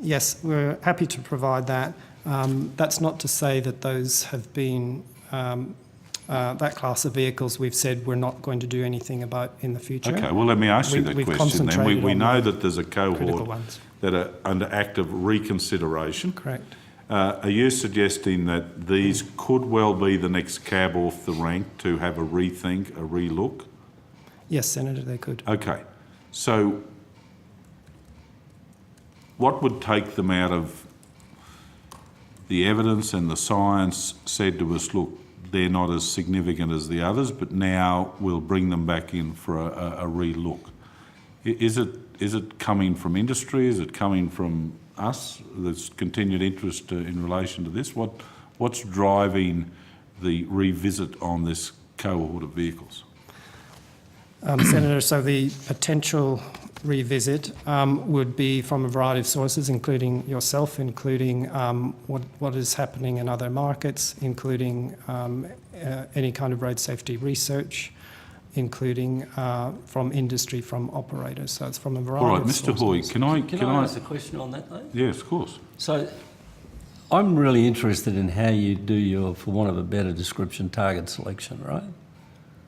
Yes, we're happy to provide that. That's not to say that those have been, that class of vehicles we've said we're not going to do anything about in the future. Okay, well, let me ask you that We've question then. concentrated We on know the that there's a critical cohort ones. that are under active reconsideration. Correct. Are you suggesting that these could well be the next cab off the rank to have a rethink, a relook? Yes, Senator, they could. Okay, so what would take them out of the evidence and the science said to us, look, they're not as significant as the others, but now we'll bring them back in for a relook? Is it coming from industry? Is it coming from us? There's continued interest in relation to this. What's driving the revisit on this cohort of vehicles? Senator, so the potential revisit would be from a variety of sources, including yourself, including what is happening in other markets, including any kind of road safety research, including from industry, from operators. So it's from a variety All right, of Mr. sources. Hoy, can I ask a question on that, though? Yes, of course. So I'm really interested in how you do your, for want of a better description, target selection, right?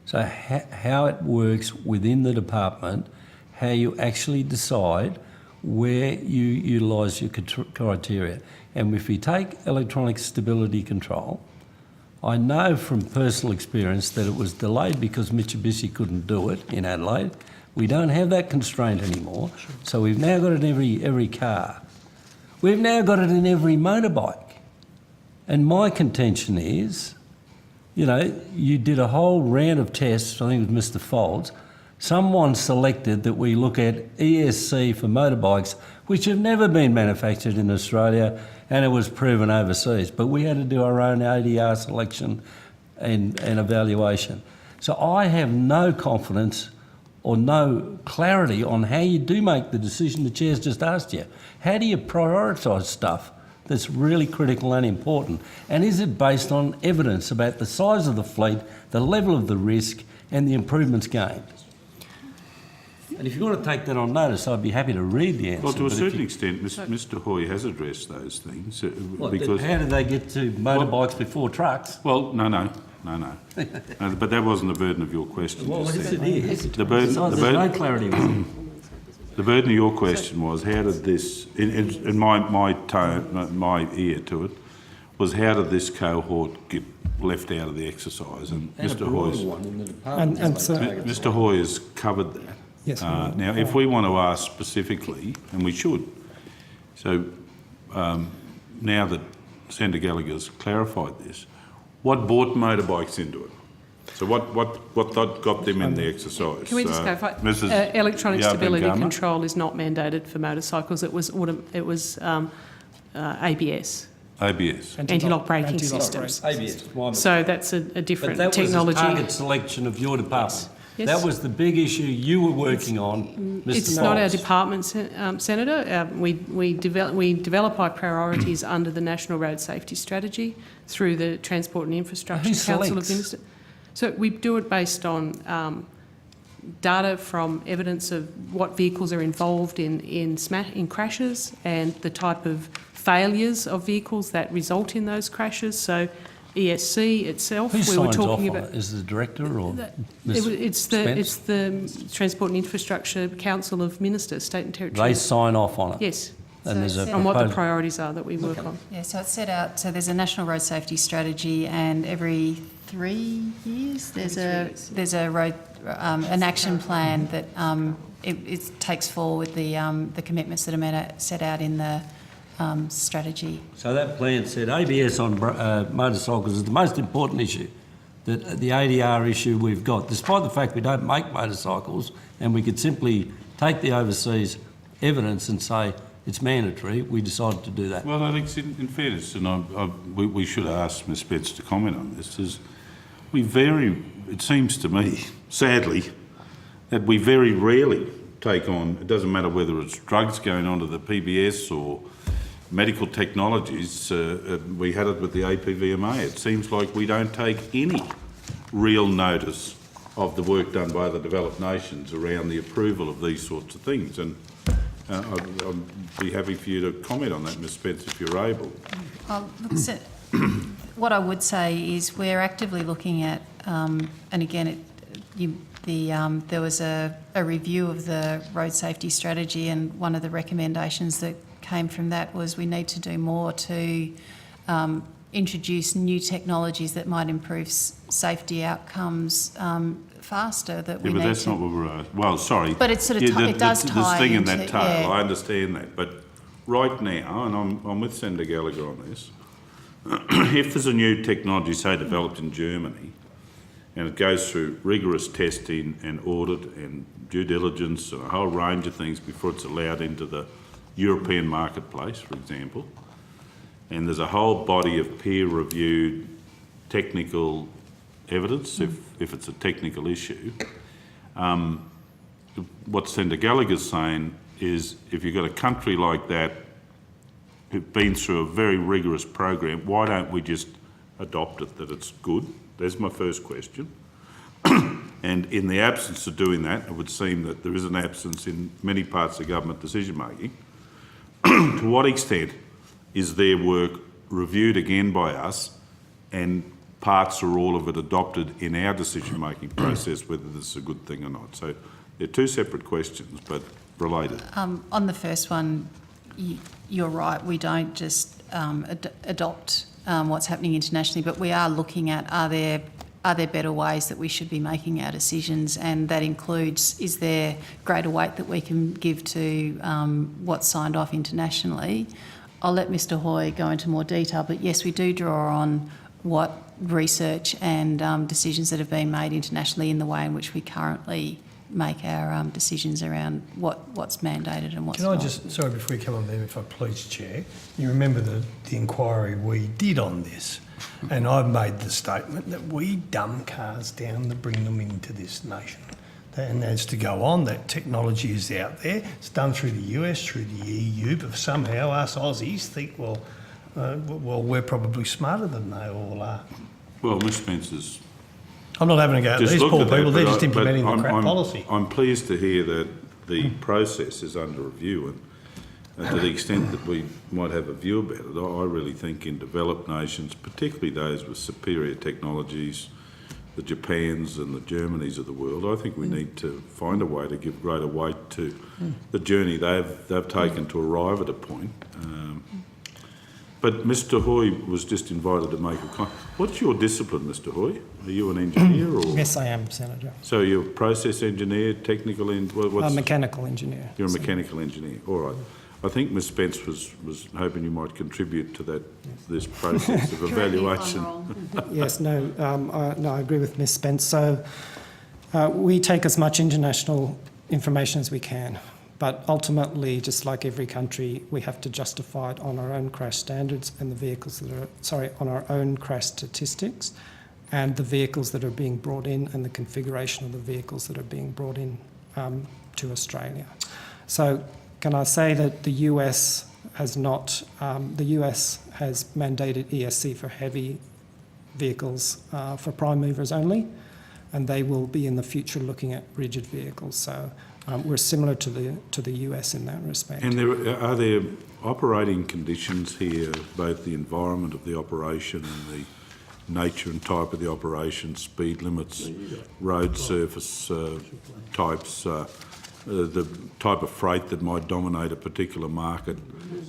So how it works within the department, how you actually decide where you utilise your criteria. And if we take electronic stability control, I know from personal experience that it was delayed because Mitsubishi couldn't do it in Adelaide. We don't have that constraint anymore, so we've now got it in every car. We've now got it in every motorbike. And my contention is, you know, you did a whole round of tests, I think it was Mr. Folds. Someone selected that we look at ESC for motorbikes, which have never been manufactured in Australia, and it was proven overseas. But we had to do our own ADR selection and evaluation. So I have no confidence or no clarity on how you do make the decision the Chair's just asked you. How do you prioritise stuff that's really critical and important? And is it based on evidence about the size of the fleet, the level of the risk, and the improvements gained? And if you want to take that on notice, I'd be happy to read the answer. Well, to a certain extent, Mr. Hoy has addressed those things. Because how did they get to motorbikes before trucks? Well, no. But that wasn't the burden of your question. Well, just yes, then. it is. The burden, There's no clarity with it. the burden of your question was how did this, in my tone, my ear to it, was how did this cohort get left out of the exercise? And Mr. Hoy's, Mr. Hoy has covered that. Yes, now, if we want to ask specifically, and we should, so now that Senator Gallagher's clarified this, what brought motorbikes into it? So what got them in the exercise? Can we just clarify? Mrs. Electronic Yarpen stability Garma? control is not mandated for motorcycles. It was ABS, ABS. anti-lock braking Anti-lock systems. ABS. So that's a But different that technology. was a target selection of your department. Yes. That was the big issue you were working on, Mr. It's not our Fox. department, Senator. We develop our priorities under the National Road Safety Strategy through the Transport and Infrastructure Who Council of selects? Ministers. So we do it based on data from evidence of what vehicles are involved in crashes and the type of failures of vehicles that result in those crashes. So ESC itself, Who we were signs off talking on about. it? Is the director or Ms. It's Spence? the Transport and Infrastructure Council of Ministers, State and Territory. They sign off on it? Yes, And there's a So- on what the proposal. priorities are that we work on. Yeah, so it's set out, so there's a national road safety strategy, and every 3 years there's a road an action plan that it takes forward the commitments that are set out in the strategy. So that plan said ABS on motorcycles is the most important issue, that the ADR issue we've got, despite the fact we don't make motorcycles and we could simply take the overseas evidence and say it's mandatory, we decided to do that. Well, Alex, in fairness, and we should ask Ms. Spence to comment on this, is it seems to me, sadly, that we very rarely take on, it doesn't matter whether it's drugs going onto the PBS or medical technologies, we had it with the APVMA. It seems like we don't take any real notice of the work done by the developed nations around the approval of these sorts of things. And I'd be happy for you to comment on that, Ms. Spence, if you're able. Look, so what I would say is we're actively looking at, and again, there was a review of the road safety strategy, and one of the recommendations that came from that was we need to do more to introduce new technologies that might improve safety outcomes faster. That we Yeah, but need that's to, not what we're well, sorry. But it sort of it does There's tie thing in into, that tail, yeah. I understand that. But right now, and I'm with Senator Gallagher on this, if there's a new technology, say, developed in Germany, and it goes through rigorous testing and audit and due diligence and a whole range of things before it's allowed into the European marketplace, for example, and there's a whole body of peer-reviewed technical evidence, if it's a technical issue, what Senator Gallagher's saying is if you've got a country like that who've been through a very rigorous program, why don't we just adopt it, that it's good? There's my first question. And in the absence of doing that, it would seem that there is an absence in many parts of government decision-making. To what extent is their work reviewed again by us and parts or all of it adopted in our decision-making process, whether this is a good thing or not? So they're two separate questions, but related. On the first one, you're right, we don't just adopt what's happening internationally, but we are looking at are there better ways that we should be making our decisions, and that includes, is there greater weight that we can give to what's signed off internationally? I'll let Mr Hoy go into more detail, but yes, we do draw on what research and decisions that have been made internationally in the way in which we currently make our decisions around what's mandated and what's Can I not. just, sorry, before you come on there, if I please, Chair, you remember the inquiry we did on this, and I've made the statement that we dumb cars down to bring them into this nation. And as to go on, that technology is out there. It's done through the US, through the EU, but somehow us Aussies think, well, we're probably smarter than they all are. Well, Ms Spencer's I'm not having a go at just these looked poor at that, people, they're but just implementing the crap policy. I'm pleased to hear that the process is under review, and to the extent that we might have a view about it, I really think in developed nations, particularly those with superior technologies, the Japans and the Germanys of the world, I think we need to find a way to give greater weight to the journey they've taken to arrive at a point. But Mr Hoy was just invited to make a comment. What's your discipline, Mr Hoy? Are you an engineer or? Yes, I am, Senator. So you're a process engineer, technical, A mechanical engineer. You're a mechanical engineer, all right. I think Ms Spence was hoping you might contribute to this process of evaluation. Yes, no, I agree with Ms Spence. So we take as much international information as we can, but ultimately, just like every country, we have to justify it on our own crash standards and the vehicles that are, on our own crash statistics and the vehicles that are being brought in and the configuration of the vehicles that are being brought in to Australia. So can I say that the US has not, the US has mandated ESC for heavy vehicles for prime movers only, and they will be in the future looking at rigid vehicles. So we're similar to the US in that respect. And are there operating conditions here, both the environment of the operation and the nature and type of the operation, speed limits, road surface types, the type of freight that might dominate a particular market?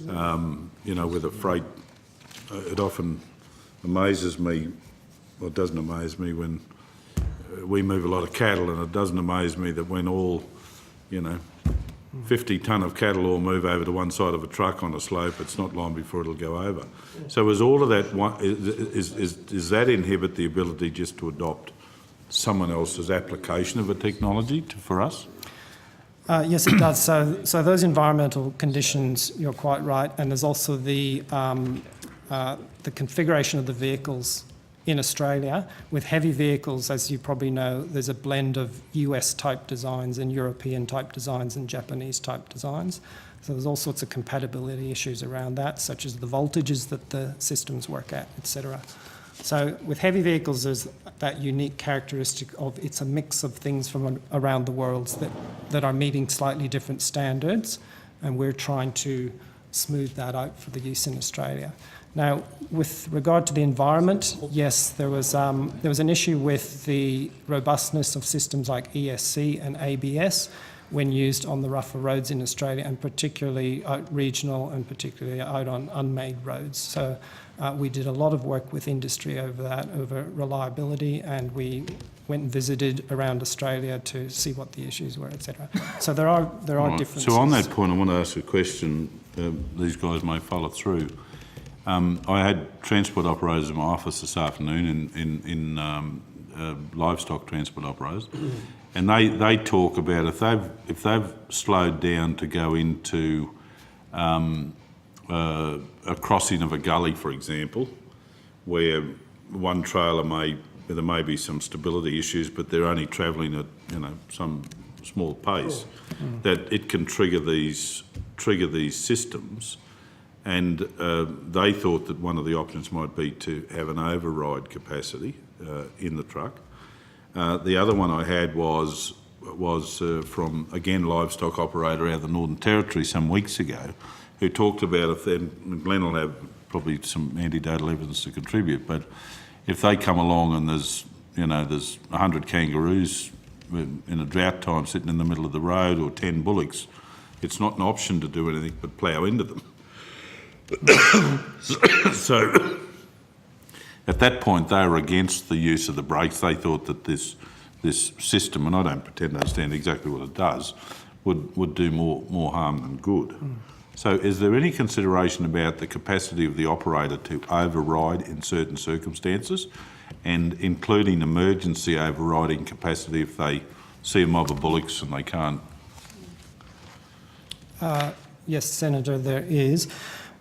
With a freight, it often amazes me, well, it doesn't amaze me when we move a lot of cattle, and it doesn't amaze me that when all 50 tonne of cattle all move over to one side of a truck on a slope, it's not long before it'll go over. So is all of that, is that inhibit the ability just to adopt someone else's application of a technology for us? Yes, it does. So those environmental conditions, you're quite right, and there's also the configuration of the vehicles in Australia. With heavy vehicles, as you probably know, there's a blend of US type designs and European type designs and Japanese type designs. So there's all sorts of compatibility issues around that, such as the voltages that the systems work at, etc. So with heavy vehicles, there's that unique characteristic of it's a mix of things from around the world that are meeting slightly different standards, and we're trying to smooth that out for the use in Australia. Now, with regard to the environment, yes, there was an issue with the robustness of systems like ESC and ABS when used on the rougher roads in Australia, and particularly regional and particularly out on unmade roads. So we did a lot of work with industry over that, over reliability, and we went and visited around Australia to see what the issues were, etc. So there are differences. So on that point, I want to ask a question. These guys may follow through. I had transport operators in my office this afternoon in livestock transport operators, and they talk about if they've slowed down to go into a crossing of a gully, for example, where one trailer there may be some stability issues, but they're only travelling at some small pace, that it can trigger these systems. And they thought that one of the options might be to have an override capacity in the truck. The other one I had was from, again, livestock operator out of the Northern Territory some weeks ago, who talked about and Glenn will have probably some anecdotal evidence to contribute, but if they come along and there's 100 kangaroos in a drought time sitting in the middle of the road, or 10 bullocks, it's not an option to do anything but plough into them. So at that point they were against the use of the brakes. They thought that this system, and I don't pretend to understand exactly what it does, would do more harm than good. So is there any consideration about the capacity of the operator to override in certain circumstances, and including emergency overriding capacity if they see a mob of bullocks and they can't? Yes, Senator, there is.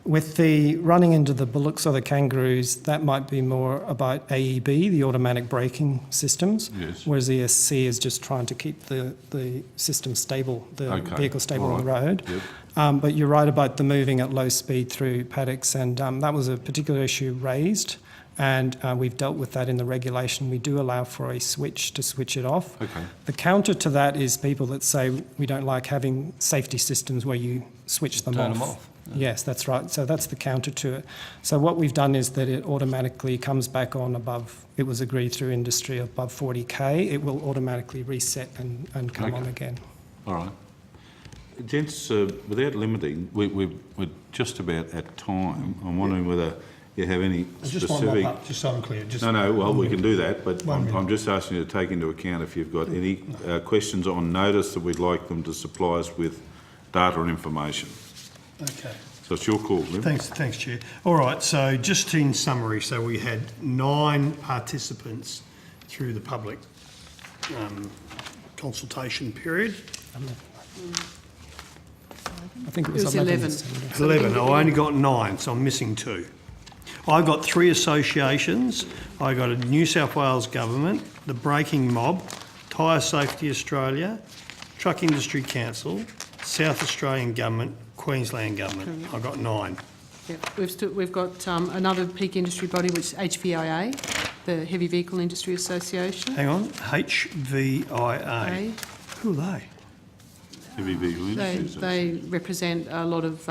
With the running into the bullocks or the kangaroos, that might be more about AEB, the automatic braking systems, yes. Whereas ESC is just trying to keep the system stable, the vehicle stable on the road. Yep. But you're right about the moving at low speed through paddocks, and that was a particular issue raised, and we've dealt with that in the regulation. We do allow for a switch to switch it off. Okay. The counter to that is people that say we don't like having safety systems where you switch them Turn off. them off. Yes, that's right. So that's the counter to it. So what we've done is that it automatically comes back on above, it was agreed through industry, above 40k, it will automatically reset and come on again. All right. Gents, without limiting, we're just about at time. I'm wondering whether you have any specific... Just so I'm clear. Well, we can do that, but One I'm just asking you to take into account if you've got any questions on notice that we'd like them to supply us with data and information. Okay. So it's your call, Liv. Thanks, Chair. All right, so just in summary, so we had 9 participants through the public consultation period. I think it It was was 11. Senator. 11. I only got 9, so I'm missing 2. I got 3 associations. I got a New South Wales government, the Braking Mob, Tyre Safety Australia, Truck Industry Council, South Australian Government, Queensland Government. I got 9. Yep. We've got another peak industry body, which is HVIA, the Heavy Vehicle Industry Association. Hang on, HVIA. Who are they? Heavy vehicle industry. They represent a lot of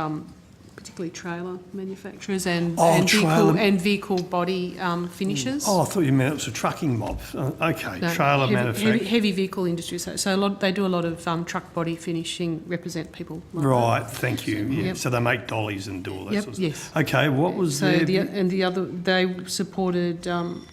particularly trailer manufacturers and, Oh, and vehicle body finishers. Oh, I thought you meant it was a trucking mob. Okay, No, trailer manufacturer. heavy vehicle industry. So they do a lot of truck body finishing, represent people. Like Right, thank you. Yeah. Yep. So they make dollies and do all that Yep, sort of stuff. yes. Okay, what was So their... they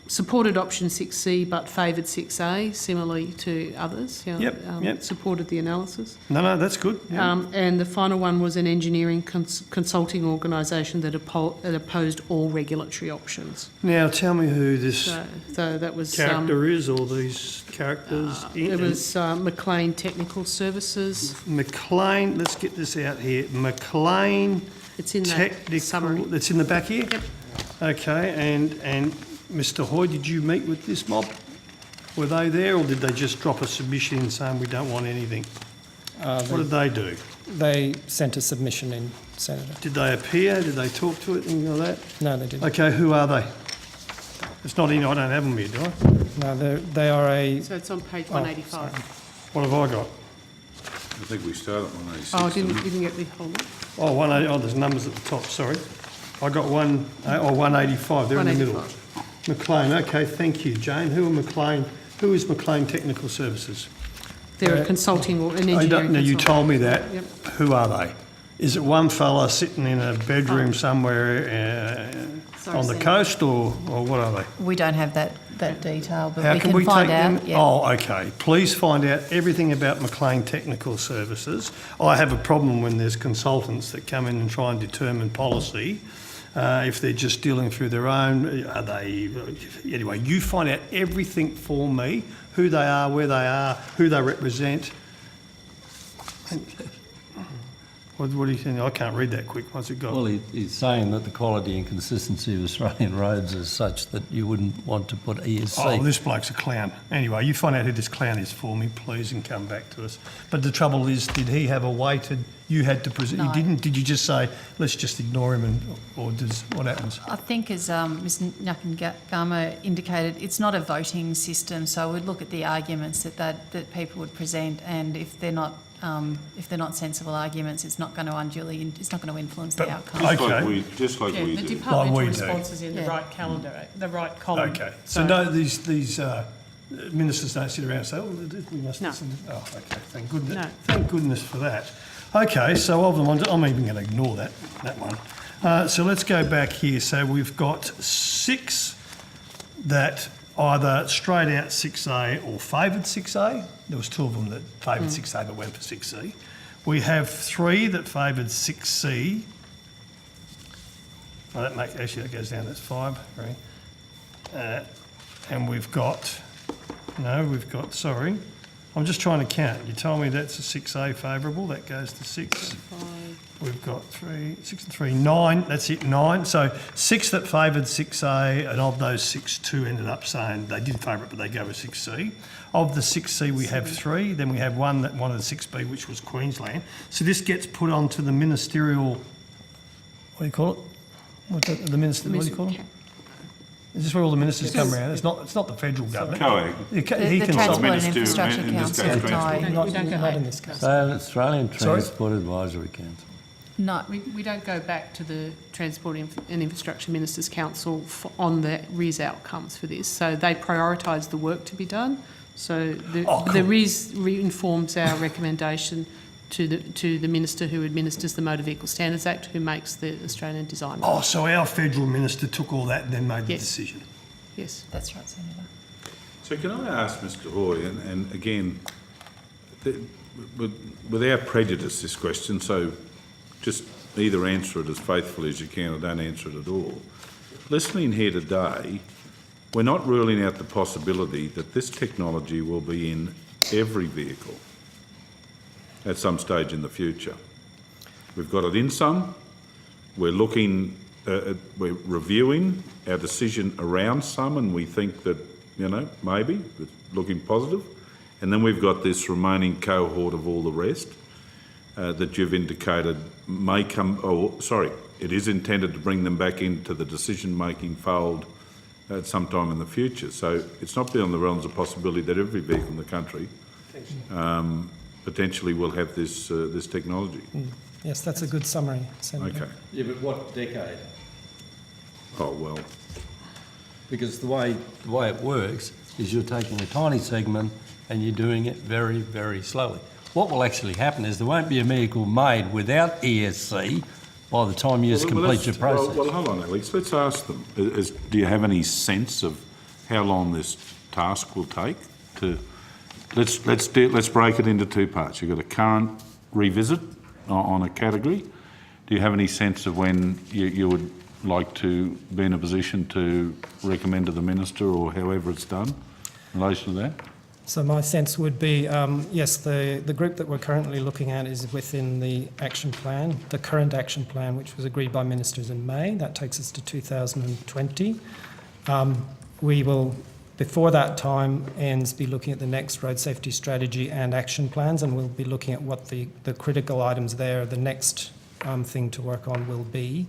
supported option 6C but favoured 6A, similarly to others. You know, Yep. Supported the analysis. No, that's good. Yeah. And the final one was an engineering consulting organisation that opposed all regulatory options. Now, tell me who this So that was character is, or these characters. it was McLean Technical Services. McLean, let's get this out here. McLean It's in that Technical... summary. That's in the back here? Yep. Okay, and Mr Hoy, did you meet with this mob? Were they there, or did they just drop a submission in saying we don't want anything? What did they do? They sent a submission in, Senator. Did they appear? Did they talk to it, anything like that? No, they didn't. Okay, who are they? It's not in, I don't have them here, do I? No, they are a... So it's on page 185. What have I got? I think we started at 186. Oh, I didn't get the whole lot. Oh, 180, oh, there's numbers at the top, sorry. I got 185, they're in the middle. 185. McLean, okay, thank you, Jane. Who is McLean Technical Services? They're a consulting or an I engineering don't know, you consultant. told me that. Yep. Who are they? Is it one fella sitting in a bedroom somewhere Sorry, on the Senator. coast, or what are they? We don't have that detail, but How we can can we find take out. them? Yeah. Oh, okay. Please find out everything about McLean Technical Services. I have a problem when there's consultants that come in and try and determine policy. If they're just dealing through their own, are they... Anyway, you find out everything for me, who they are, where they are, who they represent. What do you think? I can't read that quick. What's it got? Well, he's saying that the quality and consistency of Australian roads is such that you wouldn't want to put ESC. Oh, this bloke's a clown. Anyway, you find out who this clown is for me, please, and come back to us. But the trouble is, did he have a weighted... You had to present... No. You didn't? Did you just say, let's just ignore him, or what happens? I think, as Ms Nyakangama indicated, it's not a voting system, so we'd look at the arguments that people would present, and if they're not sensible arguments, it's not going to influence the outcome. Okay. Just like we The do. departmental Like we do. response is in the Yeah. right calendar, the right column. Okay. So no, these ministers don't sit around and say, oh, we must No. listen. Oh, okay. Thank goodness. No. Thank goodness for that. Okay, so of them, I'm even going to ignore that one. So let's go back here. So we've got 6 that either straight out 6A or favoured 6A. There was 2 of them that favoured 6A but went for 6C. We have 3 that favoured 6C. Oh, that goes down, that's 5. Right. And we've got, sorry, I'm just trying to count. You told me that's a 6A favourable, that goes to 6. We've got 3, 6 and 3, 9, that's it, 9. So 6 that favoured 6A, and of those 6, 2 ended up saying they did favour it, but they go with 6C. Of the 6C, we have 3, then we have 1 that wanted 6B, which was Queensland. So this gets put onto the ministerial, what do you call it? The minister, what do you call it? Is this where all the ministers come around? It's not the federal government. COAG. The He can Transport solve and Minister, Infrastructure in this Council, case, Ty. Transport. We don't go Not back. in this case. So Australian Sorry? Transport Advisory Council. No, We don't go back to the Transport and Infrastructure Ministers' Council on the RIS outcomes for this. So they prioritise the work to be done. So the RIS informs our recommendation to the minister who administers the Motor Vehicle Standards Act, who makes the Australian design. Oh, so our federal minister took all that and then made the Yes. decision. Yes. that's right, Senator. So can I ask Mr Hoy, and again, without prejudice this question, so just either answer it as faithfully as you can or don't answer it at all. Listening here today, we're not ruling out the possibility that this technology will be in every vehicle at some stage in the future. We've got it in some. We're looking, we're reviewing our decision around some, and we think that, you know, maybe it's looking positive. And then we've got this remaining cohort of all the rest that you've indicated may come, it is intended to bring them back into the decision-making fold at some time in the future. So it's not beyond the realms of possibility that every vehicle in the country potentially will have this this technology. Yes, that's a good summary, Senator. Okay. Yeah, but what decade? Oh, well. Because the way it works is you're taking a tiny segment and you're doing it very, very slowly. What will actually happen is there won't be a vehicle made without ESC by the time you complete your process. Well, hold on, Alex. Let's ask them. Do you have any sense of how long this task will take? Let's break it into two parts. You've got a current revisit on a category. Do you have any sense of when you would like to be in a position to recommend to the Minister, or however it's done, in relation to that? So my sense would be, yes, the group that we're currently looking at is within the action plan, the current action plan, which was agreed by ministers in May. That takes us to 2020. We will, before that time ends, be looking at the next road safety strategy and action plans, and we'll be looking at what the critical items there, the next thing to work on will be.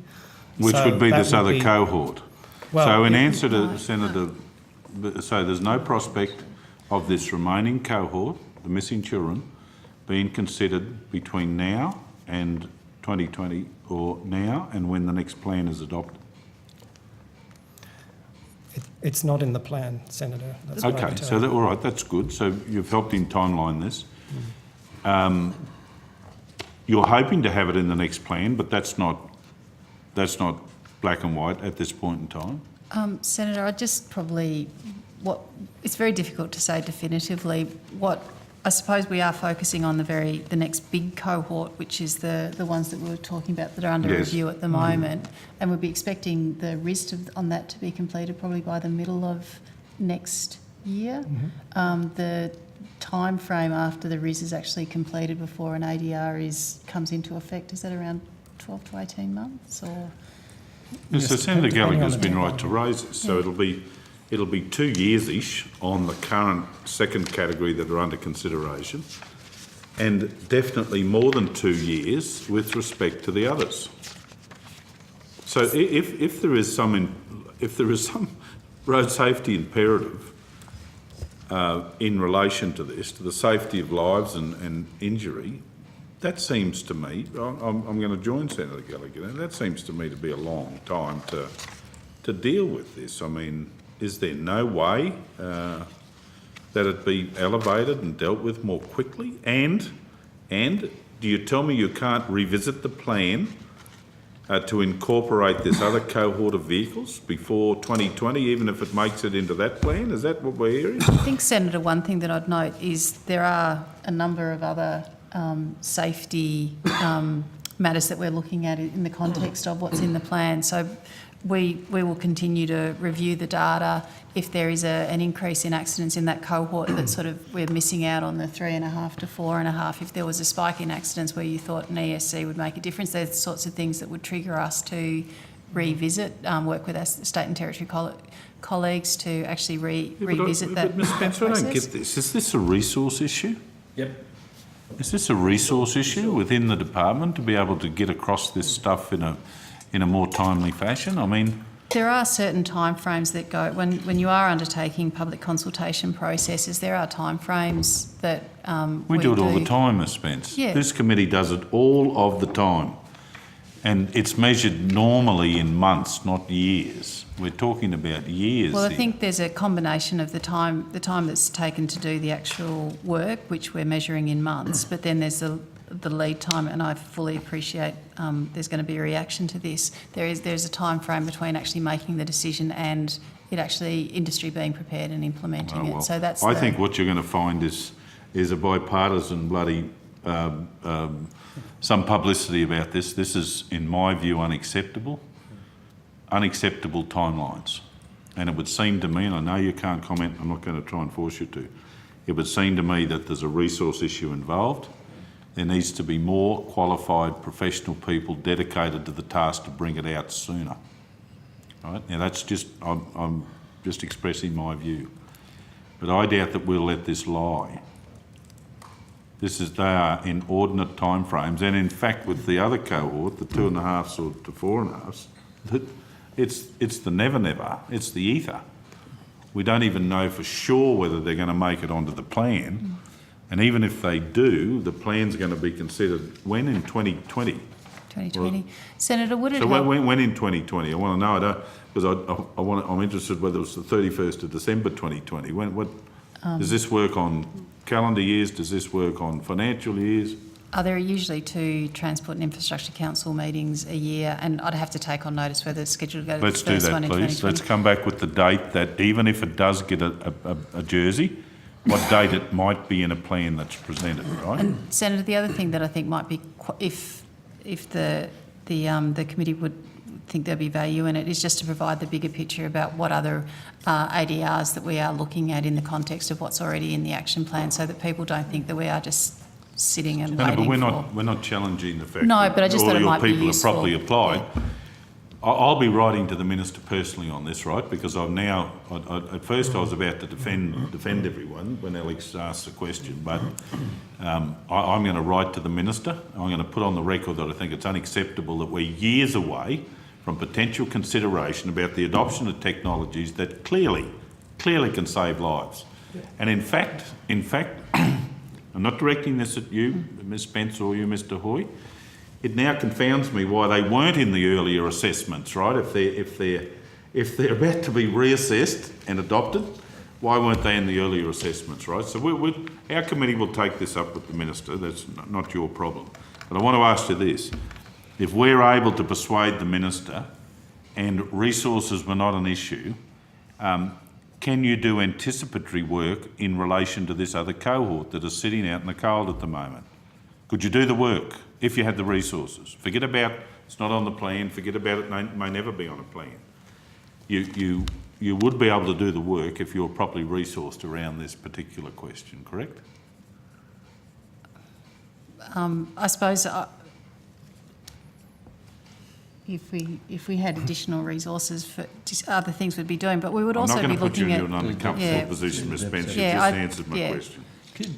Which So would be that this would other be- cohort. Well, So in it- answer to Senator, so there's no prospect of this remaining cohort, the missing children, being considered between now and 2020, or now and when the next plan is adopted? It's not in the plan, Senator. That's what I Okay, would tell so you. that, all right, that's good. So you've helped him timeline this. You're hoping to have it in the next plan, but that's not black and white at this point in time. Senator, I just probably, it's very difficult to say definitively. What I suppose we are focusing on the next big cohort, which is the ones that we were talking about that are under Yes. review at the moment, and we'll be expecting the RIS on that to be completed probably by the middle of next year. The time frame after the RIS is actually completed before an ADR comes into effect, is that around 12 to 18 months, or? Yes, so Yes, Senator depending Gallagher's on the been right timeline. to raise this. So it'll be 2 years-ish on the current second category that are under consideration, and definitely more than 2 years with respect to the others. So if there is some road safety imperative in relation to this, to the safety of lives and injury, that seems to me, I'm going to join Senator Gallagher, that seems to me to be a long time to deal with this. I mean, is there no way that it be elevated and dealt with more quickly? And do you tell me you can't revisit the plan to incorporate this other cohort of vehicles before 2020, even if it makes it into that plan? Is that what we're hearing? I think, Senator, one thing that I'd note is there are a number of other safety matters that we're looking at in the context of what's in the plan. So we will continue to review the data. If there is an increase in accidents in that cohort that sort of we're missing out on the 3.5 to 4.5, if there was a spike in accidents where you thought an ESC would make a difference, they're the sorts of things that would trigger us to revisit, work with our state and territory colleagues to actually revisit that But Ms Spencer, I don't process. get this. Is this a resource issue? Yep. Is this a resource issue within the department to be able to get across this stuff in a more timely fashion? I mean, There are certain timeframes that go, when you are undertaking public consultation processes, there are timeframes that we do it all the time, Ms Spence. Yeah. This committee does it all of the time. And it's measured normally in months, not years. We're talking about years Well, I here. think there's a combination of the time that's taken to do the actual work, which we're measuring in months, but then there's the lead time, and I fully appreciate there's going to be a reaction to this. There's a time frame between actually making the decision and it actually industry being prepared and implementing Oh, it. well, So that's I think what you're going to find is a bipartisan bloody some publicity about this. This is, in my view, unacceptable. Unacceptable timelines. And it would seem to me, and I know you can't comment, I'm not going to try and force you to, it would seem to me that there's a resource issue involved. There needs to be more qualified professional people dedicated to the task to bring it out sooner. Right? Now that's just, I'm just expressing my view. But I doubt that we'll let this lie. They are inordinate timeframes, and in fact with the other cohort, the 2.5s or to 4.5s, it's the never, it's the ether. We don't even know for sure whether they're going to make it onto the plan. And even if they do, the plan's going to be considered when in 2020? 2020. Senator, would it So help? when in 2020? I want to know, because I'm interested whether it's the 31st of December 2020. Does this work on calendar years? Does this work on financial years? There are usually 2 Transport and Infrastructure Council meetings a year, and I'd have to take on notice whether it's scheduled to go to Let's the first do that, one in please. 2020. Let's come back with the date that, even if it does get a jersey, what date it might be in a plan that's presented, right? And Senator, the other thing that I think might be, if the committee would think there'd be value in it, is just to provide the bigger picture about what other ADRs that we are looking at in the context of what's already in the action plan, so that people don't think that we are just sitting and waiting but we're not challenging the fact No, that but I just all thought it your might be people are useful. properly applied. Yeah. I'll be writing to the Minister personally on this, right? Because I've now, at first I was about to defend everyone when Alex asked the question, but I'm going to write to the Minister. I'm going to put on the record that I think it's unacceptable that we're years away from potential consideration about the adoption of technologies that clearly can save lives. And in fact, I'm not directing this at you, Ms Spence, or you, Mr Hoy. It now confounds me why they weren't in the earlier assessments, right? If they're about to be reassessed and adopted, why weren't they in the earlier assessments, right? So our committee will take this up with the Minister. That's not your problem. But I want to ask you this. If we're able to persuade the Minister and resources were not an issue, can you do anticipatory work in relation to this other cohort that is sitting out in the cold at the moment? Could you do the work if you had the resources? Forget about it's not on the plan, forget about it may never be on a plan. You would be able to do the work if you were properly resourced around this particular question, correct? I suppose if we had additional resources for just other things we'd be doing, but we would also be looking at... I'm not going to put you in an uncomfortable position, Ms Spence. You just answered my question.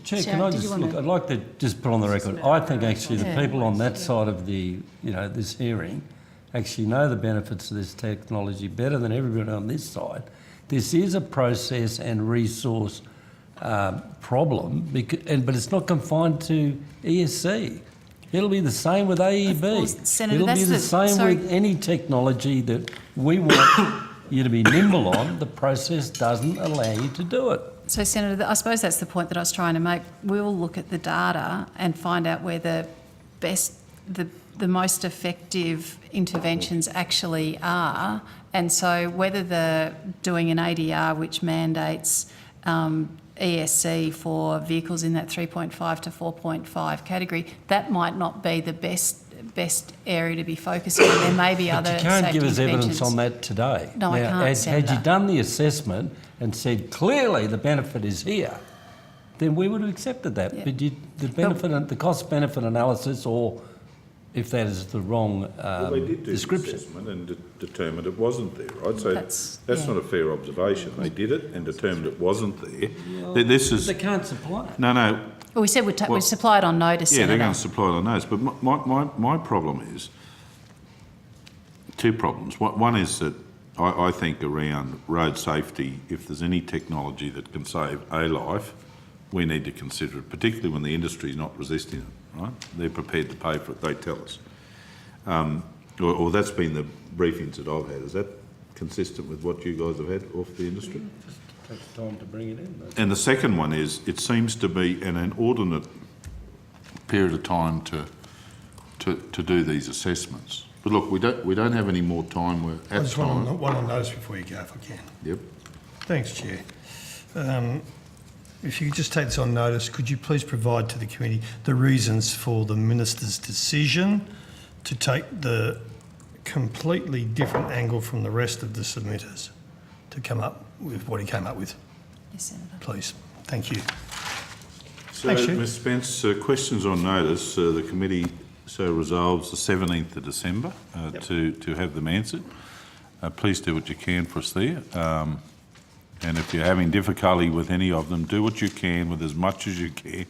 Chair, Sharon, can I did just you wanna- look? I'd like to just put on the record. I think actually the people on that side of the, this hearing, actually know the benefits of this technology better than everybody on this side. This is a process and resource problem, but it's not confined to ESC. It'll be the same with AEB. Well, Senator, It'll be that's the same with any technology that we want you to be nimble on. The process doesn't allow you to do it. So, Senator, I suppose that's the point that I was trying to make. We'll look at the data and find out where the most effective interventions actually are. And so whether doing an ADR which mandates ESC for vehicles in that 3.5 to 4.5 category, that might not be the best area to be focusing on. There may be other But you can't safety give us evidence interventions. on that today. No, I can't, Had you Senator. done the assessment and said clearly the benefit is here, then we would have accepted that. Yeah. But the benefit, the cost-benefit analysis, or if that is the wrong They did do description. the assessment and determined it wasn't there, right? So That's not a fair observation. They did it and determined it wasn't there. This is... They can't supply it. No. Well, we said we'd supply it on notice, Yeah, they're Senator. going to supply it on those. But my problem is... Two problems. One is that I think around road safety, if there's any technology that can save a life, we need to consider it, particularly when the industry is not resisting it, right? They're prepared to pay for it, they tell us. Or that's been the briefings that I've had. Is that consistent with what you guys have had off the industry? Just takes time to bring it in. And the second one is, it seems to be an inordinate period of time to do these assessments. But look, we don't have any more time. We're I at just time. want to notice before you go, if I can. Yep. Thanks, Chair. if you could just take this on notice, could you please provide to the committee the reasons for the minister's decision to take the completely different angle from the rest of the submitters to come up with what he came up with? Yes, Senator. Please. Thank you. So, Thanks, Stu. Ms Spence, questions on notice. The committee so resolves the 17th of December to have them answered. Please do what you can for us there. And if you're having difficulty with any of them, do what you can with as much as you can,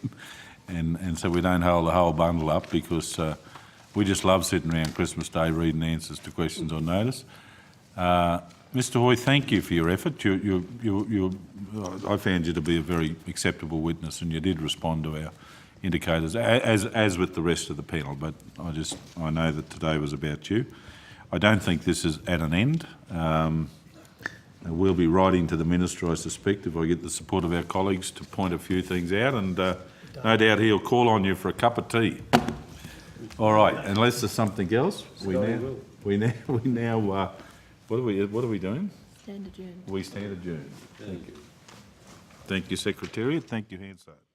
and so we don't hold the whole bundle up, because we just love sitting around Christmas Day reading answers to questions on notice. Mr Hoy, thank you for your effort. I found you to be a very acceptable witness, and you did respond to our indicators, as with the rest of the panel, but I know that today was about you. I don't think this is at an end. We'll be writing to the Minister, I suspect, if I get the support of our colleagues, to point a few things out, and no doubt he'll call on you for a cup of tea. All right, unless there's something else, we now what are we doing? Stand adjourned. We stand adjourned. Thank you. Thank you, Secretariat. Thank you, Hansard.